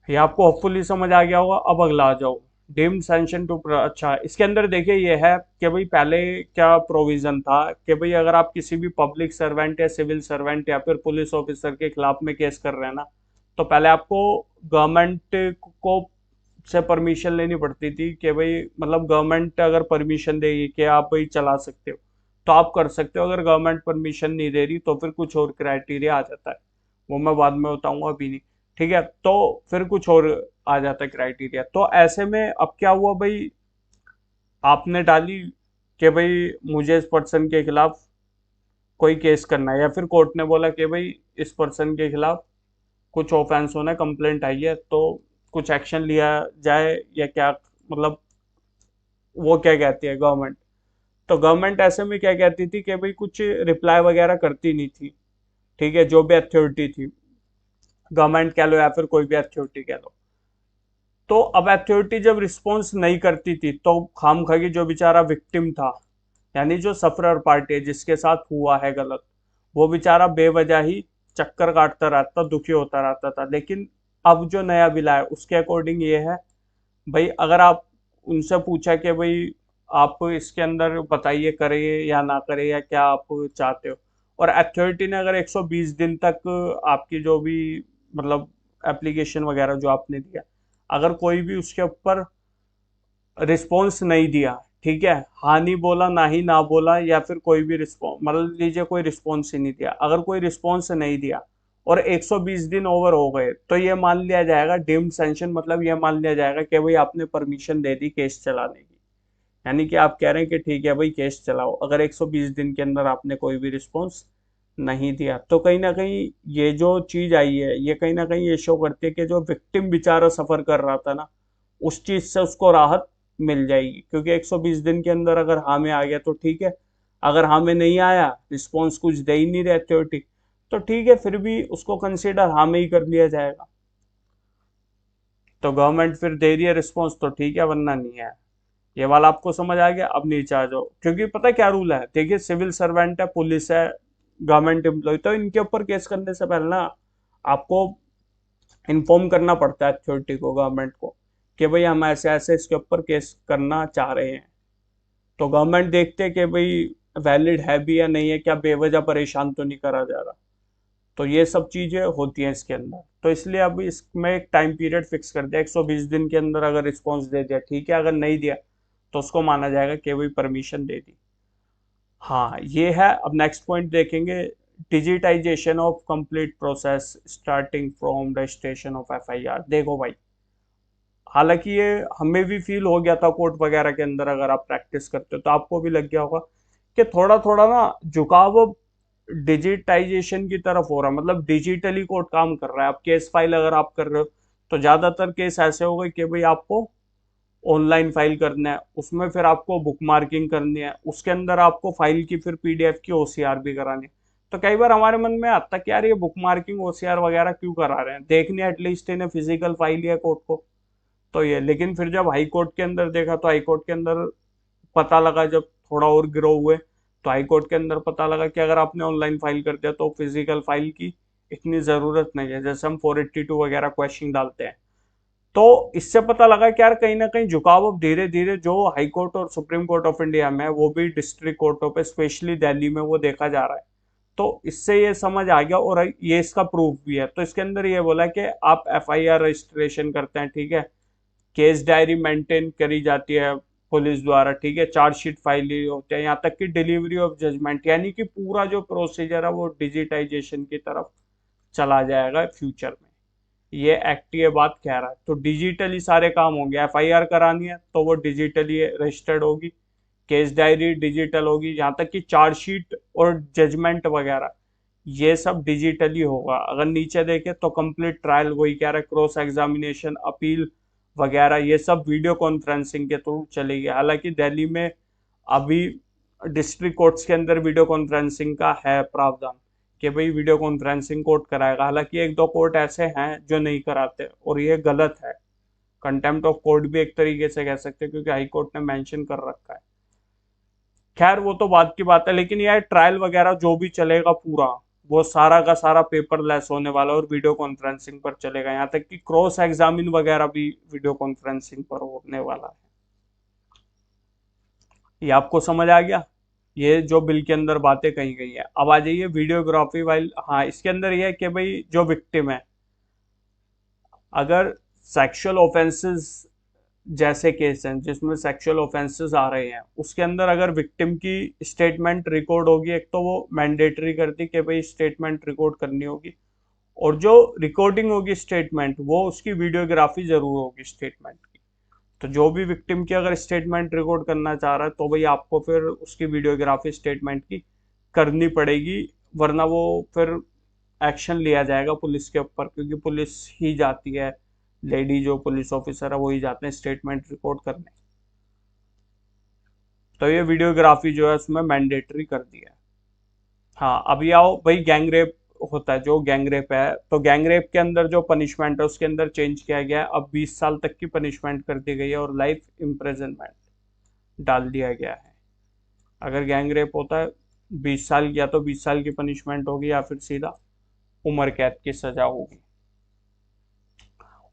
ये आपको होपफुली समझ आ गया होगा। अब अगला आ जाओ, डीम्ड सैंक्शन टू। अच्छा, इसके अंदर देखिए ये है कि भाई पहले क्या प्रोविजन था कि भाई अगर आप किसी भी पब्लिक सर्वेंट या सिविल सर्वेंट या फिर पुलिस ऑफिसर के खिलाफ में केस कर रहे हैं ना, तो पहले आपको गवर्नमेंट को से परमिशन लेनी पड़ती थी कि भाई मतलब गवर्नमेंट अगर परमिशन देगी कि आप भाई चला सकते हो तो आप कर सकते हो। अगर गवर्नमेंट परमिशन नहीं दे रही तो फिर कुछ और क्राइटेरिया आ जाता है, वो मैं बाद में बताऊंगा, अभी नहीं। ठीक है, तो फिर कुछ और आ जाता है क्राइटेरिया। तो ऐसे में अब क्या हुआ भाई, आपने डाली कि भाई मुझे इस पर्सन के खिलाफ कोई केस करना है, या फिर कोर्ट ने बोला कि भाई इस पर्सन के खिलाफ कुछ ऑफेंस होना है, कंप्लेंट आई है, तो कुछ एक्शन लिया जाए या क्या, मतलब वो क्या कहती है गवर्नमेंट। तो गवर्नमेंट ऐसे में क्या कहती थी कि भाई कुछ रिप्लाई वगैरह करती नहीं थी। ठीक है, जो भी अथॉरिटी थी, गवर्नमेंट कह लो या फिर कोई भी अथॉरिटी कह लो। तो अब अथॉरिटी जब रिस्पॉन्स नहीं करती थी तो खामखा की जो बेचारा विक्टिम था, यानी जो सफरर पार्टी है जिसके साथ हुआ है गलत, वो बेचारा बेवजह ही चक्कर काटता रहता, दुखी होता रहता था। लेकिन अब जो नया बिल है उसके अकॉर्डिंग ये है, भाई अगर आप उनसे पूछा कि भाई आप इसके अंदर बताइए करिए या ना करें या क्या आप चाहते हो, और अथॉरिटी ने अगर 120 दिन तक आपकी जो भी मतलब एप्लीकेशन वगैरह जो आपने दिया, अगर कोई भी उसके ऊपर रिस्पॉन्स नहीं दिया, ठीक है, हाँ नहीं बोला, ना ही ना बोला, या फिर कोई भी रिस्पॉन्स, मतलब लीजिए कोई रिस्पॉन्स ही नहीं दिया, अगर कोई रिस्पॉन्स नहीं दिया और 120 दिन ओवर हो गए तो ये मान लिया जाएगा डीम्ड सैंक्शन। मतलब ये मान लिया जाएगा कि भाई आपने परमिशन दे दी केस चलाने की। यानी कि आप कह रहे हैं कि ठीक है भाई केस चलाओ, अगर 120 दिन के अंदर आपने कोई भी रिस्पॉन्स नहीं दिया। तो कहीं ना कहीं ये जो चीज आई है ये कहीं ना कहीं ये शो करती है कि जो विक्टिम बेचारा सफर कर रहा था ना, उस चीज से उसको राहत मिल जाएगी। क्योंकि 120 दिन के अंदर अगर हाँ में आ गया तो ठीक है, अगर हाँ में नहीं आया, रिस्पॉन्स कुछ दे ही नहीं रहे अथॉरिटी, तो ठीक है, फिर भी उसको कंसिडर हाँ में ही कर लिया जाएगा। तो गवर्नमेंट फिर दे रही है रिस्पॉन्स तो ठीक है, वरना नहीं है। ये वाला आपको समझ आ गया। अब नीचे आ जाओ, क्योंकि पता है क्या रूल है, देखिए सिविल सर्वेंट है, पुलिस है, गवर्नमेंट एम्प्लॉय, तो इनके ऊपर केस करने से पहले ना आपको इन्फॉर्म करना पड़ता है अथॉरिटी को, गवर्नमेंट को, कि भाई हम ऐसे ऐसे इसके ऊपर केस करना चाह रहे हैं। तो गवर्नमेंट देखते हैं कि भाई वैलिड है भी या नहीं है, क्या बेवजह परेशान तो नहीं करा जा रहा। तो ये सब चीजें होती हैं इसके अंदर। तो इसलिए अब इसमें एक टाइम पीरियड फिक्स कर दिया, 120 दिन के अंदर अगर रिस्पॉन्स दे दिया ठीक है, अगर नहीं दिया तो उसको माना जाएगा कि भाई परमिशन दे दी। हाँ ये है। अब नेक्स्ट पॉइंट देखेंगे, digitisation of complete process starting from registration of FIR। देखो भाई, हालांकि ये हमें भी फील हो गया था कोर्ट वगैरह के अंदर, अगर आप प्रैक्टिस करते हो तो आपको भी लग गया होगा कि थोड़ा थोड़ा ना झुकाव अब डिजिटाइजेशन की तरफ हो रहा है। मतलब डिजिटली कोर्ट काम कर रहा है। अब केस फाइल अगर आप कर रहे हो तो ज्यादातर केस ऐसे हो गए कि भाई आपको ऑनलाइन फाइल करना है, उसमें फिर आपको बुक मार्किंग करनी है, उसके अंदर आपको फाइल की फिर PDF की OCR भी करानी है। तो कई बार हमारे मन में आता है कि यार ये बुक मार्किंग OCR वगैरह क्यों करा रहे हैं, देखने एटलीस्ट इन्हें फिजिकल फाइल है कोर्ट को। तो ये, लेकिन फिर जब हाई कोर्ट के अंदर देखा तो हाई कोर्ट के अंदर पता लगा, जब थोड़ा और ग्रो हुए तो हाई कोर्ट के अंदर पता लगा कि अगर आपने ऑनलाइन फाइल कर दिया तो फिजिकल फाइल की इतनी जरूरत नहीं है। जैसे हम 482 वगैरह क्वेश्चन डालते हैं, तो इससे पता लगा कि यार कहीं ना कहीं झुकाव अब धीरे धीरे जो हाई कोर्ट और सुप्रीम कोर्ट ऑफ इंडिया में है, वो भी डिस्ट्रिक्ट कोर्टों पे स्पेशली दिल्ली में वो देखा जा रहा है। तो इससे ये समझ आ गया, और ये इसका प्रूफ भी है। तो इसके अंदर ये बोला कि आप FIR रजिस्ट्रेशन करते हैं, ठीक है, केस डायरी मेंटेन करी जाती है, पुलिस द्वारा, ठीक है, चार्जशीट फाइल होते हैं, यहाँ तक कि डिलीवरी ऑफ जजमेंट, यानी कि पूरा जो प्रोसीजर है वो डिजिटाइजेशन की तरफ चला जाएगा फ्यूचर में। ये एक्ट ये बात कह रहा है। तो डिजिटली सारे काम होंगे, एफआईआर करानी है तो वो डिजिटली रजिस्टर्ड होगी, केस डायरी डिजिटल होगी, यहाँ तक कि चार्जशीट और जजमेंट वगैरह ये सब डिजिटली होगा। अगर नीचे देखें तो कंप्लीट ट्रायल वही कह रहा है, क्रॉस एग्जामिनेशन, अपील वगैरह ये सब वीडियो कॉन्फ्रेंसिंग के थ्रू चलेगी। हालांकि दिल्ली में अभी डिस्ट्रिक्ट कोर्ट्स के अंदर वीडियो कॉन्फ्रेंसिंग का है प्रावधान कि भाई वीडियो कॉन्फ्रेंसिंग कोर्ट कराएगा। हालांकि एक दो कोर्ट ऐसे हैं जो नहीं कराते और ये गलत है। कंटेम्प्ट ऑफ कोर्ट भी एक तरीके से कह सकते हैं, क्योंकि हाई कोर्ट ने मेंशन कर रखा है। खैर वो तो बात की बात है, लेकिन यह ट्रायल वगैरह जो भी चलेगा पूरा वो सारा का सारा पेपरलेस होने वाला है और वीडियो कॉन्फ्रेंसिंग पर चलेगा। यहाँ तक कि क्रॉस एग्जामिन वगैरह भी वीडियो कॉन्फ्रेंसिंग पर होने वाला है। ये आपको समझ आ गया, ये जो बिल के अंदर बातें कही गई है। अब आ जाइए वीडियोग्राफी वाइल। हाँ, इसके अंदर ये है कि भाई जो विक्टिम है, अगर सेक्सुअल ऑफेंसेस जैसे केस हैं जिसमें सेक्सुअल ऑफेंसेस आ रहे हैं, उसके अंदर अगर विक्टिम की स्टेटमेंट रिकॉर्ड होगी, एक तो वो मैंडेटरी करती कि भाई स्टेटमेंट रिकॉर्ड करनी होगी, और जो रिकॉर्डिंग होगी स्टेटमेंट वो उसकी वीडियोग्राफी जरूर होगी स्टेटमेंट की। तो जो भी विक्टिम की अगर स्टेटमेंट रिकॉर्ड करना चाह रहा है तो भाई आपको फिर उसकी वीडियोग्राफी स्टेटमेंट की करनी पड़ेगी, वरना वो फिर एक्शन लिया जाएगा पुलिस के ऊपर, क्योंकि पुलिस ही जाती है, लेडी जो पुलिस ऑफिसर है वही जाते हैं स्टेटमेंट रिकॉर्ड करने। तो ये वीडियोग्राफी जो है उसमें मैंडेटरी कर दिया है। हाँ, अभी आओ भाई गैंग रेप होता है, जो गैंग रेप है, तो गैंग रेप के अंदर जो पनिशमेंट है उसके अंदर चेंज किया गया है। अब 20 साल तक की पनिशमेंट कर दी गई है और लाइफ इम्प्रिजनमेंट डाल दिया गया है। अगर गैंग रेप होता है 20 साल, या तो 20 साल की पनिशमेंट होगी या फिर सीधा उम्र कैद की सजा होगी।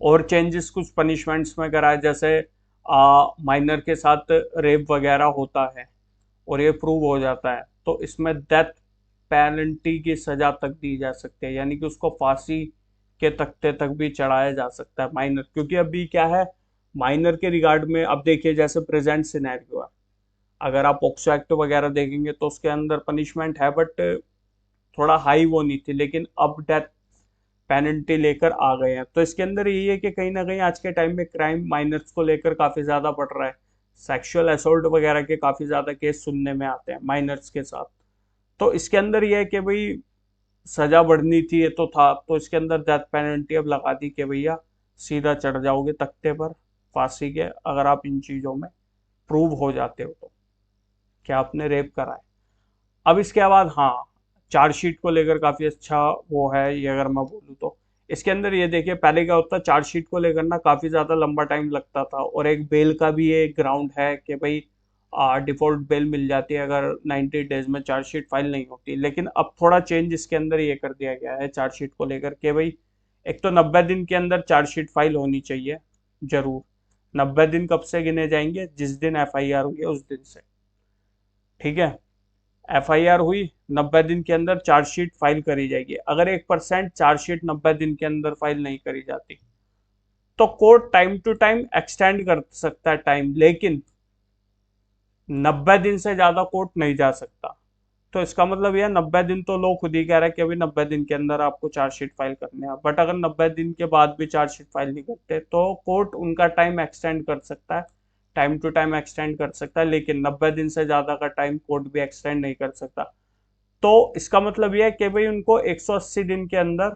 और चेंजेस कुछ पनिशमेंट्स में करा है, जैसे माइनर के साथ रेप वगैरह होता है और ये प्रूव हो जाता है तो इसमें डेथ पेनल्टी की सजा तक दी जा सकती है, यानी कि उसको फांसी के तख्ते तक भी चढ़ाया जा सकता है माइनर। क्योंकि अभी क्या है, माइनर के रिगार्ड में अब देखिए जैसे प्रेजेंट सिनेरियो है, अगर आप पॉक्सो एक्ट वगैरह देखेंगे तो उसके अंदर पनिशमेंट है बट थोड़ा हाई वो नहीं थी, लेकिन अब डेथ पेनल्टी लेकर आ गए हैं। तो इसके अंदर यही है कि कहीं ना कहीं आज के टाइम में क्राइम माइनर्स को लेकर काफ़ी ज़्यादा बढ़ रहा है। सेक्सुअल असोल्ट वगैरह के काफ़ी ज़्यादा केस सुनने में आते हैं माइनर्स के साथ। तो इसके अंदर यह है कि भाई सजा बढ़नी थी, ये तो था, तो इसके अंदर डेथ पेनल्टी अब लगा दी कि भैया सीधा चढ़ जाओगे तख्ते पर फांसी के, अगर आप इन चीज़ों में प्रूव हो जाते हो तो क्या आपने रेप करा है। अब इसके बाद हाँ, चार्जशीट को लेकर काफ़ी अच्छा वो है ये, अगर मैं बोलूँ तो इसके अंदर ये देखिए, पहले क्या होता, चार्जशीट को लेकर ना काफ़ी ज़्यादा लंबा टाइम लगता था, और एक बेल का भी एक ग्राउंड है कि भाई डिफॉल्ट बेल मिल जाती है अगर 90 डेज में चार्जशीट फाइल नहीं होती। लेकिन अब थोड़ा चेंज इसके अंदर ये कर दिया गया है चार्जशीट को लेकर कि भाई एक तो 90 दिन के अंदर चार्जशीट फाइल होनी चाहिए जरूर। 90 दिन कब से गिने जाएंगे, जिस दिन एफआईआर हुई है उस दिन से, ठीक है। एफआईआर हुई 90 दिन के अंदर चार्जशीट फाइल करी जाएगी। अगर 1% चार्जशीट 90 दिन के अंदर फाइल नहीं करी जाती तो court time to time extend कर सकता है टाइम, लेकिन 90 दिन से ज्यादा कोर्ट नहीं जा सकता। तो इसका मतलब यह 90 दिन तो लोग खुद ही कह रहे हैं कि अभी 90 दिन के अंदर आपको चार्जशीट फाइल करने हैं, बट अगर 90 दिन के बाद भी चार्जशीट फाइल नहीं करते तो कोर्ट उनका टाइम एक्सटेंड कर सकता है, टाइम टू टाइम एक्सटेंड कर सकता है, लेकिन 90 दिन से ज़्यादा का टाइम कोर्ट भी एक्सटेंड नहीं कर सकता। तो इसका मतलब यह है कि भाई उनको 180 दिन के अंदर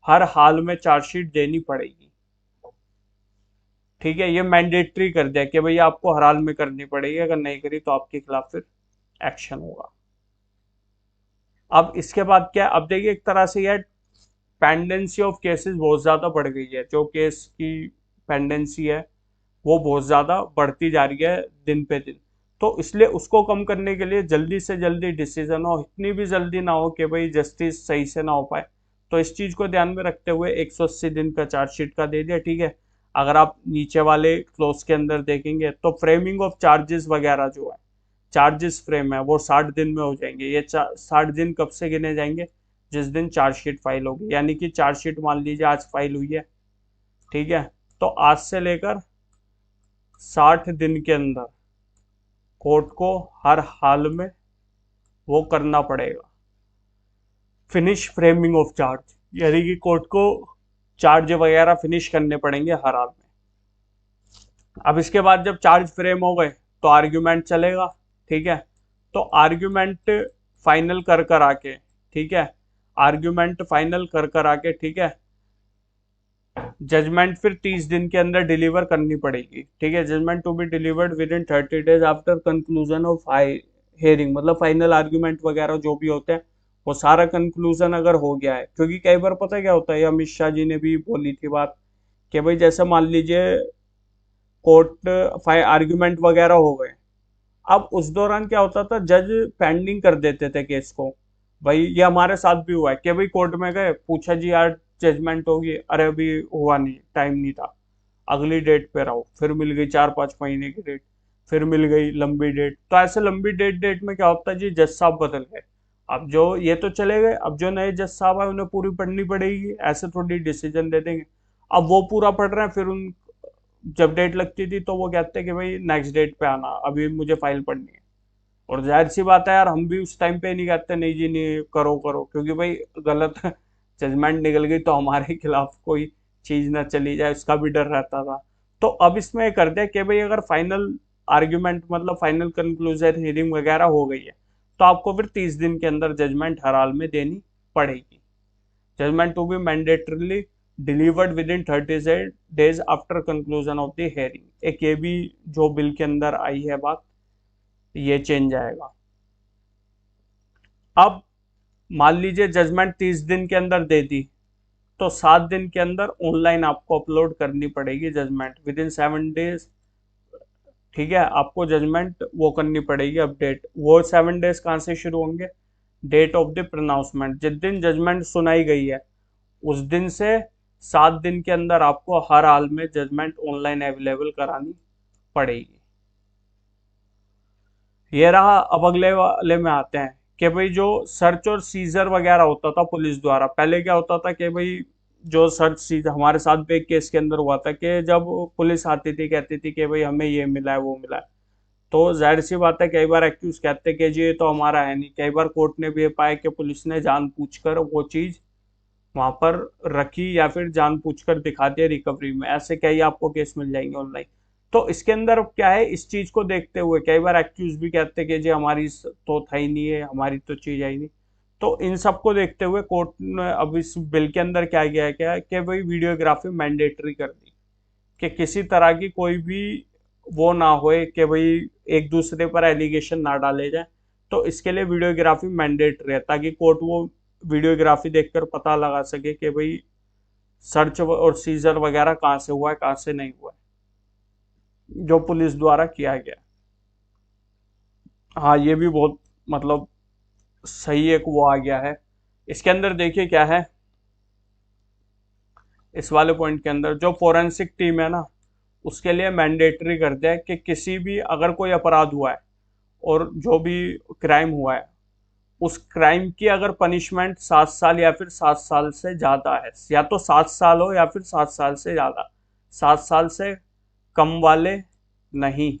हर हाल में चार्जशीट देनी पड़ेगी, ठीक है। ये मैंडेटरी कर दिया कि भाई आपको हर हाल में करनी पड़ेगी, अगर नहीं करी तो आपके खिलाफ फिर एक्शन होगा। अब इसके बाद क्या, अब देखिए एक तरह से यह पेंडेंसी ऑफ केसेस बहुत ज़्यादा बढ़ गई है, जो केस की पेंडेंसी है वो बहुत ज़्यादा बढ़ती जा रही है दिन पे दिन। तो इसलिए उसको कम करने के लिए जल्दी से जल्दी डिसीजन हो, इतनी भी जल्दी ना हो कि भाई जस्टिस सही से ना हो पाए। तो इस चीज़ को ध्यान में रखते हुए 180 दिन का चार्जशीट का दे दिया, ठीक है। अगर आप नीचे वाले क्लोज के अंदर देखेंगे तो फ्रेमिंग ऑफ चार्जेस वगैरह जो है, चार्जेस फ्रेम है वो 60 दिन में हो जाएंगे। ये 60 दिन कब से गिने जाएंगे, जिस दिन चार्जशीट फाइल होगी। यानी कि चार्जशीट मान लीजिए आज फाइल हुई है, ठीक है, तो आज से लेकर 60 दिन के अंदर कोर्ट को हर हाल में वो करना पड़ेगा, फिनिश फ्रेमिंग ऑफ चार्ज, यानी कि कोर्ट को चार्ज वगैरह फिनिश करने पड़ेंगे हर हाल में। अब इसके बाद जब चार्ज फ्रेम हो गए तो आर्ग्यूमेंट चलेगा। ठीक है, तो आर्ग्यूमेंट फाइनल कर कर आके, ठीक है, आर्ग्यूमेंट फाइनल कर कर आके, ठीक है, जजमेंट फिर 30 दिन के अंदर डिलीवर करनी पड़ेगी। ठीक है, judgement to be delivered within 30 days after conclusion of hearing, मतलब फाइनल आर्ग्यूमेंट वगैरह जो भी होते हैं वो सारा कंक्लूजन अगर हो गया है, क्योंकि कई बार पता है क्या होता है, अमित शाह जी ने भी बोली थी बात कि भाई जैसे मान लीजिए कोर्ट आर्ग्यूमेंट वगैरह हो गए, अब उस दौरान क्या होता था, जज पेंडिंग कर देते थे केस को। भाई ये हमारे साथ भी हुआ है कि भाई कोर्ट में गए, पूछा जी यार जजमेंट होगी, अरे अभी हुआ नहीं, टाइम नहीं था, अगली डेट पे रहो, फिर मिल गई 4-5 महीने की डेट, फिर मिल गई लंबी डेट। तो ऐसे लंबी डेट में क्या होता है जी, जज साहब बदल गए, अब जो ये तो चले गए, अब जो नए जज साहब आए उन्हें पूरी पढ़नी पड़ेगी, ऐसे थोड़ी डिसीजन दे देंगे। अब वो पूरा पढ़ रहे हैं, फिर उन जब डेट लगती थी तो वो कहते हैं कि भाई नेक्स्ट डेट पे आना, अभी मुझे फाइल पढ़नी है। और जाहिर सी बात है यार, हम भी उस टाइम पे नहीं कहते नहीं जी नहीं करो करो, क्योंकि भाई गलत जजमेंट निकल गई तो हमारे खिलाफ कोई चीज ना चली जाए, उसका भी डर रहता था। तो अब इसमें ये कर दिया कि भाई अगर फाइनल आर्ग्यूमेंट मतलब फाइनल कंक्लूजन हियरिंग वगैरह हो गई है तो आपको फिर 30 दिन के अंदर जजमेंट हर हाल में देनी पड़ेगी। Judgement to be mandatorily delivered within 30 days after conclusion of the hearing. एक ये भी जो बिल के अंदर आई है बात, ये चेंज आएगा। अब मान लीजिए जजमेंट 30 दिन के अंदर दे दी, तो 7 दिन के अंदर ऑनलाइन आपको अपलोड करनी पड़ेगी जजमेंट विद इन 7 days। ठीक है, आपको जजमेंट वो करनी पड़ेगी अपडेट। वो 7 days कहाँ से शुरू होंगे, डेट ऑफ द प्रोनाउंसमेंट, जिस दिन जजमेंट सुनाई गई है उस दिन से 7 दिन के अंदर आपको हर हाल में जजमेंट ऑनलाइन अवेलेबल करानी पड़ेगी। ये रहा। अब अगले वाले में आते हैं कि भाई जो सर्च और सीजर वगैरह होता था पुलिस द्वारा, पहले क्या होता था कि भाई जो सर्च सीजर हमारे साथ भी एक केस के अंदर हुआ था कि जब पुलिस आती थी कहती थी कि भाई हमें ये मिला है वो मिला है, तो जाहिर सी बात है कई बार एक्यूज कहते हैं कि जी ये तो हमारा है नहीं। कई बार कोर्ट ने भी ये पाया कि पुलिस ने जानबूझकर वो चीज वहां पर रखी या फिर जानबूझकर दिखा दिया रिकवरी में, ऐसे कई आपको केस मिल जाएंगे ऑनलाइन। तो इसके अंदर अब क्या है, इस चीज को देखते हुए कई बार एक्यूज भी कहते हैं कि जी हमारी तो था ही नहीं है, हमारी तो चीज है ही नहीं। तो इन सब को देखते हुए कोर्ट ने अब इस बिल के अंदर क्या किया है, क्या है कि भाई वीडियोग्राफी मैंडेटरी कर दी, कि किसी तरह की कोई भी वो ना होए कि भाई एक दूसरे पर एलिगेशन ना डाले जाए। तो इसके लिए वीडियोग्राफी मैंडेटरी है, ताकि कोर्ट वो वीडियोग्राफी देखकर पता लगा सके कि भाई सर्च और सीजर वगैरह कहाँ से हुआ है कहाँ से नहीं हुआ है, जो पुलिस द्वारा किया गया। हाँ ये भी बहुत मतलब सही एक वो आ गया है। इसके अंदर देखिए क्या है, इस वाले पॉइंट के अंदर जो फोरेंसिक टीम है ना, उसके लिए मैंडेटरी कर दिया है कि किसी भी अगर कोई अपराध हुआ है और जो भी क्राइम हुआ है, उस क्राइम की अगर पनिशमेंट 7 साल या फिर 7 साल से ज़्यादा है, या तो 7 साल हो या फिर 7 साल से ज़्यादा, 7 साल से कम वाले नहीं।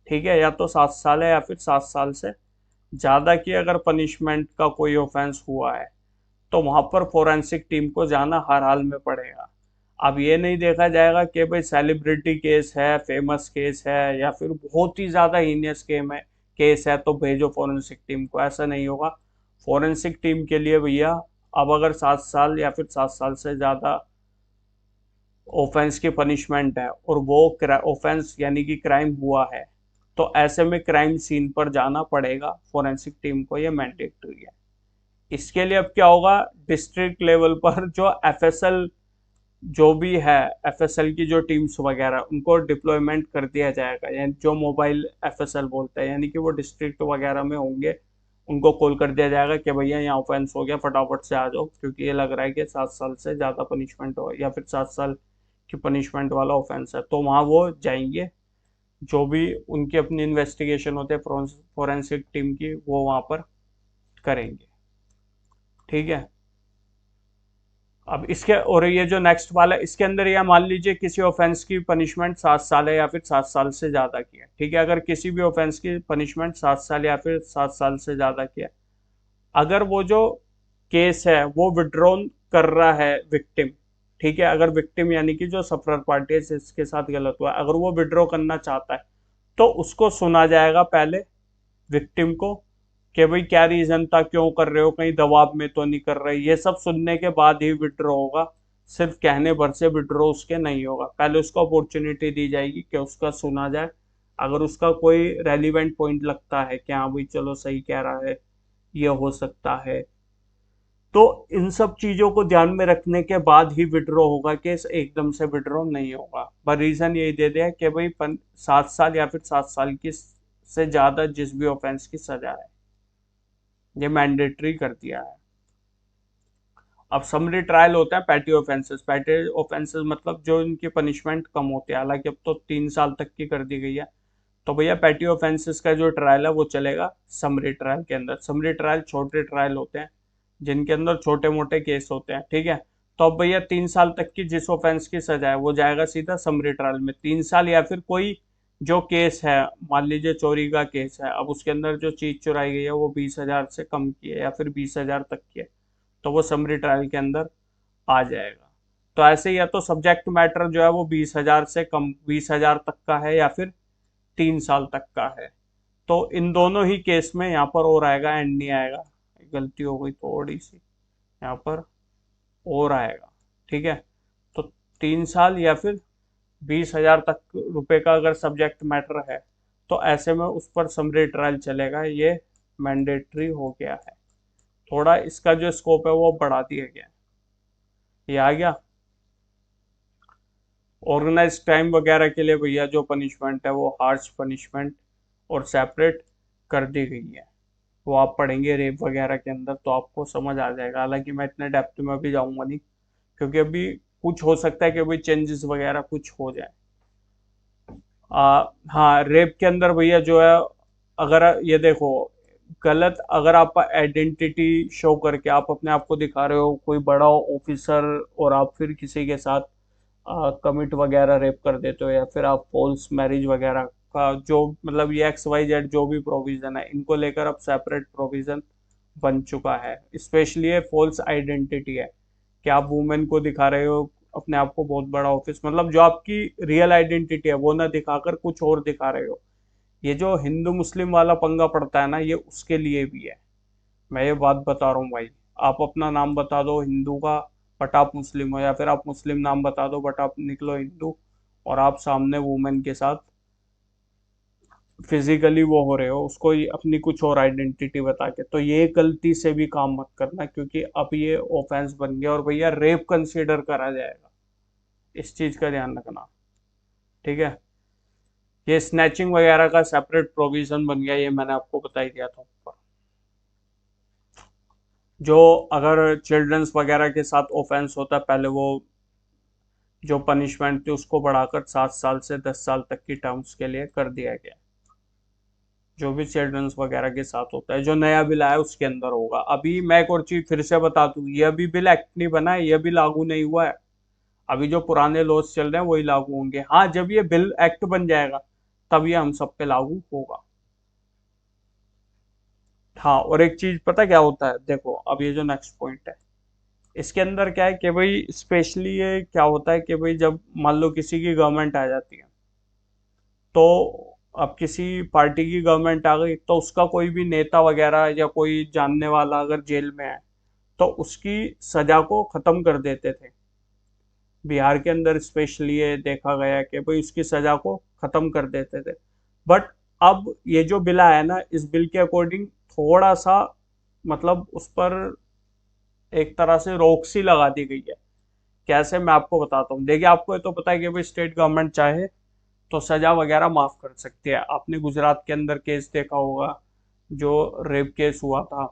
ठीक है, या तो 7 साल है या फिर 7 साल से ज़्यादा की अगर पनिशमेंट का कोई ऑफेंस हुआ है तो वहां पर फोरेंसिक टीम को जाना हर हाल में पड़ेगा। अब ये नहीं देखा जाएगा कि भाई सेलिब्रिटी केस है, फेमस केस है, या फिर बहुत ही ज़्यादा हीनियस केस है तो भेजो फोरेंसिक टीम को, ऐसा नहीं होगा। फोरेंसिक टीम के लिए भैया अब अगर 7 साल या फिर 7 साल से ज़्यादा ऑफेंस की पनिशमेंट है और वो ऑफेंस यानी कि क्राइम हुआ है, तो ऐसे में क्राइम सीन पर जाना पड़ेगा फोरेंसिक टीम को, ये मैंडेटरी है। इसके लिए अब क्या होगा, डिस्ट्रिक्ट लेवल पर जो एफएसएल जो भी है, एफएसएल की जो टीम्स वगैरह उनको डिप्लॉयमेंट कर दिया जाएगा, यानी जो मोबाइल एफएसएल बोलते हैं, यानी कि वो डिस्ट्रिक्ट वगैरह में होंगे, उनको कॉल कर दिया जाएगा कि भैया यहाँ ऑफेंस हो गया, फटाफट से आ जाओ, क्योंकि ये लग रहा है कि 7 साल से ज़्यादा पनिशमेंट हो या फिर 7 साल की पनिशमेंट वाला ऑफेंस है, तो वहाँ वो जाएंगे। जो भी उनकी अपनी इन्वेस्टिगेशन होते हैं फोरेंसिक टीम की, वो वहाँ पर करेंगे। ठीक है। अब इसके और ये जो नेक्स्ट वाला है, इसके अंदर यह मान लीजिए किसी ऑफेंस की पनिशमेंट 7 साल है या फिर 7 साल से ज़्यादा की है, ठीक है। अगर किसी भी ऑफेंस की पनिशमेंट 7 साल या फिर 7 साल से ज़्यादा की है, अगर वो जो केस है वो विड्रॉन कर रहा है विक्टिम, ठीक है, अगर विक्टिम यानी कि जो सफरर पार्टी है जिसके साथ गलत हुआ है, अगर वो विड्रॉ करना चाहता है तो उसको सुना जाएगा पहले, विक्टिम को, कि भाई क्या रीजन था, क्यों कर रहे हो, कहीं दबाव में तो नहीं कर रहे। ये सब सुनने के बाद ही विड्रॉ होगा, सिर्फ कहने भर से विड्रॉ उसके नहीं होगा। पहले उसको अपॉर्चुनिटी दी जाएगी कि उसका सुना जाए। अगर उसका कोई रेलिवेंट पॉइंट लगता है कि हाँ भाई चलो सही कह रहा है, ये हो सकता है, तो इन सब चीजों को ध्यान में रखने के बाद ही विड्रॉ होगा। केस एकदम से विड्रॉ नहीं होगा। पर रीजन यही दे दिया कि भाई 7 साल या फिर 7 साल की से ज्यादा जिस भी ऑफेंस की सजा है, ये मैंडेटरी कर दिया है। अब समरी ट्रायल होता है पैटी ऑफेंसेस। पैटी ऑफेंसेस मतलब जो इनकी पनिशमेंट कम होती है, हालांकि अब तो 3 साल तक की कर दी गई है। तो भैया पैटी ऑफेंसेस का जो ट्रायल है वो चलेगा समरी ट्रायल के अंदर। समरी ट्रायल छोटे ट्रायल होते हैं जिनके अंदर छोटे मोटे केस होते हैं, ठीक है। तो अब भैया 3 साल तक की जिस ऑफेंस की सजा है वो जाएगा सीधा समरी ट्रायल में। 3 साल या फिर कोई जो केस है, मान लीजिए चोरी का केस है, अब उसके अंदर जो चीज चुराई गई है वो 20,000 से कम की है या फिर 20,000 तक की है, तो वो समरी ट्रायल के अंदर आ जाएगा। तो ऐसे ही या तो सब्जेक्ट मैटर जो है वो 20,000 से कम, 20,000 तक का है या फिर 3 साल तक का है। तो इन दोनों ही केस में यहाँ पर और आएगा, एंड नहीं आएगा। गलती हो गई थोड़ी सी, यहाँ पर और आएगा, ठीक है। तो 3 साल या फिर 20,000 तक रुपए का अगर सब्जेक्ट मैटर है तो ऐसे में उस पर समरी ट्रायल चलेगा। ये मैंडेटरी हो गया है। थोड़ा इसका जो स्कोप है वो बढ़ा दिया गया है। ये आ गया। ऑर्गेनाइज क्राइम वगैरह के लिए भैया जो पनिशमेंट है वो हार्श पनिशमेंट और सेपरेट कर दी गई है। वो आप पढ़ेंगे रेप वगैरह के अंदर तो आपको समझ आ जाएगा। हालांकि मैं इतने डेप्थ में अभी जाऊंगा नहीं, क्योंकि अभी कुछ हो सकता है कि अभी चेंजेस वगैरह कुछ हो जाए। हाँ, रेप के अंदर भैया जो है, अगर ये देखो, गलत अगर आप आइडेंटिटी शो करके आप अपने आप को दिखा रहे हो कोई बड़ा ऑफिसर, और आप फिर किसी के साथ कमिट वगैरह रेप कर देते हो, या फिर आप फॉल्स मैरिज वगैरह का जो मतलब ये XYZ जो भी प्रोविजन है, इनको लेकर अब सेपरेट प्रोविजन बन चुका है। स्पेशली ये फॉल्स आइडेंटिटी है कि आप वुमेन को दिखा रहे हो अपने आप को बहुत बड़ा ऑफिस, मतलब जो आपकी रियल आइडेंटिटी है वो ना दिखाकर कुछ और दिखा रहे हो। ये जो हिंदू मुस्लिम वाला पंगा पड़ता है ना, ये उसके लिए भी है। मैं ये बात बता रहा हूँ भाई। आप अपना नाम बता दो हिंदू का बट आप मुस्लिम हो, या फिर आप मुस्लिम नाम बता दो बट आप निकलो हिंदू, और आप सामने वुमेन के साथ फिजिकली वो हो रहे हो उसको अपनी कुछ और आइडेंटिटी बता के, तो ये गलती से भी काम मत करना, क्योंकि अब ये ऑफेंस बन गया और भैया रेप कंसीडर करा जाएगा। इस चीज का ध्यान रखना, ठीक है। ये स्नैचिंग वगैरह का सेपरेट प्रोविजन बन गया, ये मैंने आपको बता ही दिया था ऊपर। जो अगर चिल्ड्रंस वगैरह के साथ ऑफेंस होता है, पहले वो जो पनिशमेंट थी उसको बढ़ाकर 7 साल से 10 साल तक की टर्म्स के लिए कर दिया गया। जो भी चिल्ड्रंस वगैरह के साथ होता है, जो नया बिल आया उसके अंदर होगा। अभी मैं एक और चीज फिर से बता दूं, ये अभी बिल एक्ट नहीं बना है, ये अभी लागू नहीं हुआ है। अभी जो पुराने लॉज चल रहे हैं वही लागू होंगे। हाँ, जब ये बिल एक्ट बन जाएगा तब ये हम सब पे लागू होगा। हाँ, और एक चीज पता क्या होता है, देखो अब ये जो नेक्स्ट पॉइंट है, इसके अंदर क्या है कि भाई स्पेशली ये क्या होता है कि भाई जब मान लो किसी की गवर्नमेंट आ जाती है, तो अब किसी पार्टी की गवर्नमेंट आ गई तो उसका कोई भी नेता वगैरह या कोई जानने वाला अगर जेल में है तो उसकी सजा को खत्म कर देते थे। बिहार के अंदर स्पेशली ये देखा गया कि भाई उसकी सजा को खत्म कर देते थे। बट अब ये जो बिल आया है ना, इस बिल के अकॉर्डिंग थोड़ा सा मतलब उस पर एक तरह से रोक सी लगा दी गई है। कैसे, मैं आपको बताता हूँ। देखिए, आपको ये तो पता है कि भाई स्टेट गवर्नमेंट चाहे तो सजा वगैरह माफ कर सकती है। आपने गुजरात के अंदर केस देखा होगा, जो रेप केस हुआ था,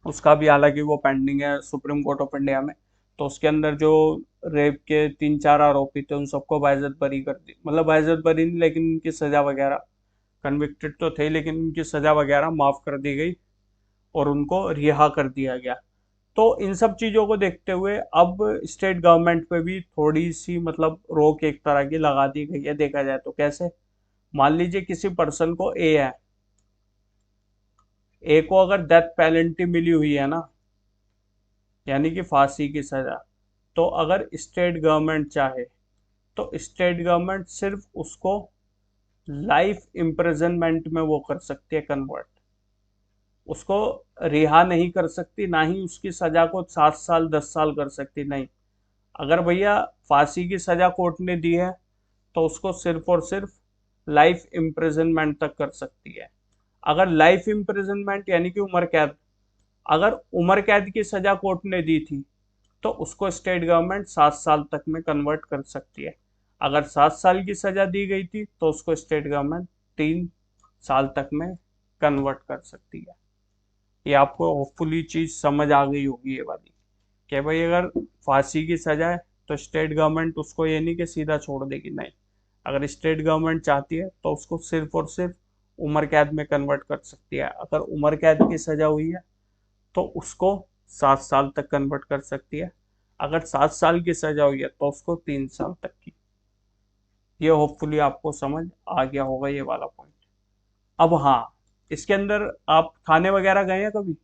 उसका भी हालांकि वो पेंडिंग है सुप्रीम कोर्ट ऑफ इंडिया में। तो उसके अंदर जो रेप के 3-4 आरोपी थे उन सबको बाइज्जत बरी कर दी, मतलब बाइज्जत बरी नहीं, लेकिन उनकी सजा वगैरह, कन्विक्टेड तो थे लेकिन उनकी सजा वगैरह माफ कर दी गई और उनको रिहा कर दिया गया। तो इन सब चीजों को देखते हुए अब स्टेट गवर्नमेंट पे भी थोड़ी सी मतलब रोक एक तरह की लगा दी गई है। देखा जाए तो कैसे, मान लीजिए किसी पर्सन को ए है, ए को अगर डेथ पेनल्टी मिली हुई है ना, यानी कि फांसी की सजा, तो अगर स्टेट गवर्नमेंट चाहे तो स्टेट गवर्नमेंट सिर्फ उसको लाइफ इम्प्रिजनमेंट में वो कर सकती है कन्वर्ट। उसको रिहा नहीं कर सकती, ना ही उसकी सजा को 7 साल 10 साल कर सकती, नहीं। अगर भैया फांसी की सजा कोर्ट ने दी है तो उसको सिर्फ और सिर्फ लाइफ इम्प्रिजनमेंट तक कर सकती है। अगर लाइफ इम्प्रिजनमेंट यानी कि उम्र कैद, अगर उम्र कैद की सजा कोर्ट ने दी थी तो उसको स्टेट गवर्नमेंट 7 साल तक में कन्वर्ट कर सकती है। अगर 7 साल की सजा दी गई थी तो उसको स्टेट गवर्नमेंट 3 साल तक में कन्वर्ट कर सकती है। ये आपको होपफुली चीज समझ आ गई होगी ये वाली, कि भाई अगर फांसी की सजा है तो स्टेट गवर्नमेंट उसको ये नहीं कि सीधा छोड़ देगी, नहीं। अगर स्टेट गवर्नमेंट चाहती है तो उसको सिर्फ और सिर्फ उम्र कैद में कन्वर्ट कर सकती है। अगर उम्र कैद की सजा हुई है तो उसको 7 साल तक कन्वर्ट कर सकती है। अगर 7 साल की सजा हुई है तो उसको 3 साल तक की। ये होपफुली आपको समझ आ गया होगा ये वाला पॉइंट। अब हाँ, इसके अंदर आप थाने वगैरह गए हैं कभी?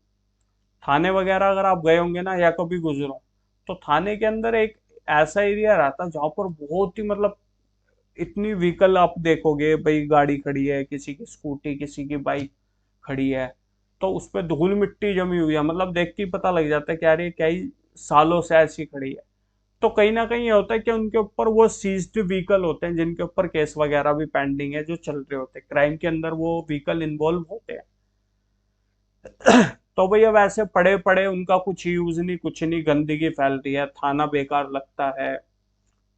थाने वगैरह अगर आप गए होंगे ना या कभी गुजरो, तो थाने के अंदर एक ऐसा एरिया रहता है जहाँ पर बहुत ही मतलब इतनी व्हीकल आप देखोगे, भाई गाड़ी खड़ी है, किसी की स्कूटी, किसी की बाइक खड़ी है, तो उस पर धूल मिट्टी जमी हुई है, मतलब देख के ही पता लग जाता है कि यार ये क्या ही सालों से ऐसी खड़ी है। तो कहीं ना कहीं ये होता है कि उनके ऊपर वो सीज्ड व्हीकल होते हैं जिनके ऊपर केस वगैरह भी पेंडिंग है, जो चल रहे होते हैं, क्राइम के अंदर वो व्हीकल इन्वॉल्व होते हैं। तो भैया वैसे पड़े पड़े उनका कुछ यूज नहीं, कुछ नहीं, गंदगी फैल रही है, थाना बेकार लगता है।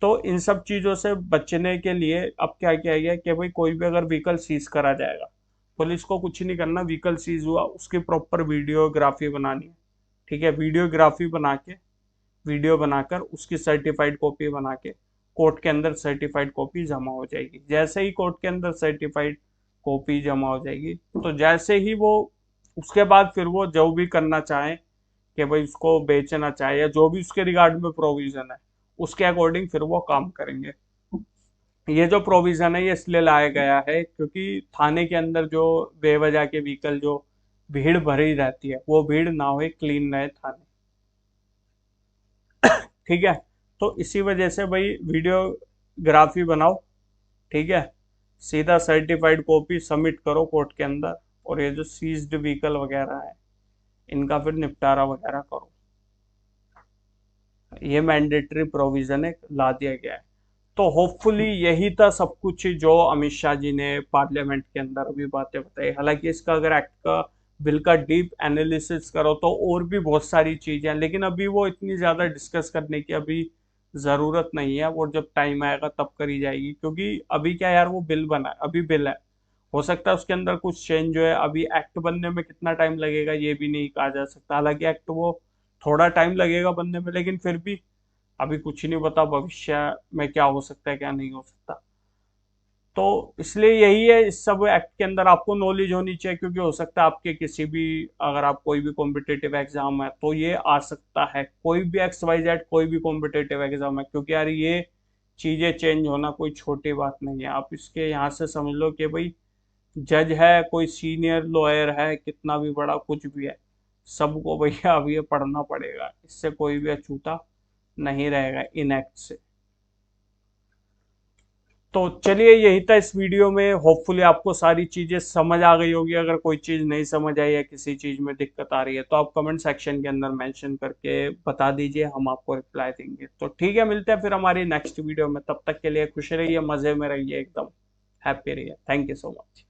तो इन सब चीजों से बचने के लिए अब क्या किया गया है कि भाई कोई भी अगर व्हीकल सीज करा जाएगा, पुलिस को कुछ नहीं करना, व्हीकल सीज हुआ उसकी प्रॉपर वीडियोग्राफी बनानी है। ठीक है, वीडियोग्राफी बना के, वीडियो बनाकर उसकी सर्टिफाइड कॉपी बना के कोर्ट के अंदर सर्टिफाइड कॉपी जमा हो जाएगी। जैसे ही कोर्ट के अंदर सर्टिफाइड कॉपी जमा हो जाएगी तो जैसे ही वो, उसके बाद फिर वो जो भी करना चाहे कि भाई उसको बेचना चाहे या जो भी उसके रिगार्ड में प्रोविजन है उसके अकॉर्डिंग फिर वो काम करेंगे। ये जो प्रोविजन है ये इसलिए लाया गया है क्योंकि थाने के अंदर जो बेवजह के व्हीकल, जो भीड़ भरी रहती है, वो भीड़ ना हो, क्लीन रहे थाने। ठीक है, तो इसी वजह से भाई वीडियोग्राफी बनाओ, ठीक है, सीधा सर्टिफाइड कॉपी सबमिट करो कोर्ट के अंदर, और ये जो सीज्ड व्हीकल वगैरह है इनका फिर निपटारा वगैरह करो। ये मैंडेटरी प्रोविजन है, ला दिया गया है। तो होपफुली यही था सब कुछ जो अमित शाह जी ने पार्लियामेंट के अंदर अभी बातें बताई। हालांकि इसका अगर एक्ट का, बिल का डीप एनालिसिस करो तो और भी बहुत सारी चीजें हैं, लेकिन अभी वो इतनी ज्यादा डिस्कस करने की अभी जरूरत नहीं है, वो जब टाइम आएगा तब करी जाएगी। क्योंकि अभी क्या यार, वो बिल बना है, अभी बिल है, हो सकता है उसके अंदर कुछ चेंज जो है, अभी एक्ट बनने में कितना टाइम लगेगा ये भी नहीं कहा जा सकता। हालांकि एक्ट वो थोड़ा टाइम लगेगा बनने में, लेकिन फिर भी अभी कुछ नहीं पता भविष्य में क्या हो सकता है क्या नहीं हो सकता। तो इसलिए यही है, इस सब एक्ट के अंदर आपको नॉलेज होनी चाहिए, क्योंकि हो सकता है आपके किसी भी, अगर आप कोई भी कॉम्पिटेटिव एग्जाम है तो ये आ सकता है, कोई भी XYZ कोई भी कॉम्पिटेटिव एग्जाम है, क्योंकि यार ये चीजें चेंज होना कोई छोटी बात नहीं है। आप इसके यहाँ से समझ लो कि भाई जज है, कोई सीनियर लॉयर है, कितना भी बड़ा कुछ भी है, सबको भैया अब ये पढ़ना पड़ेगा, इससे कोई भी अछूता नहीं रहेगा इन एक्ट से। तो चलिए यही था इस वीडियो में, होपफुली आपको सारी चीजें समझ आ गई होगी। अगर कोई चीज नहीं समझ आई या किसी चीज में दिक्कत आ रही है तो आप कमेंट सेक्शन के अंदर मेंशन करके बता दीजिए, हम आपको रिप्लाई देंगे। तो ठीक है, मिलते हैं फिर हमारी नेक्स्ट वीडियो में, तब तक के लिए खुश रहिए, मजे में रहिए, एकदम हैप्पी रहिए। Thank you so much.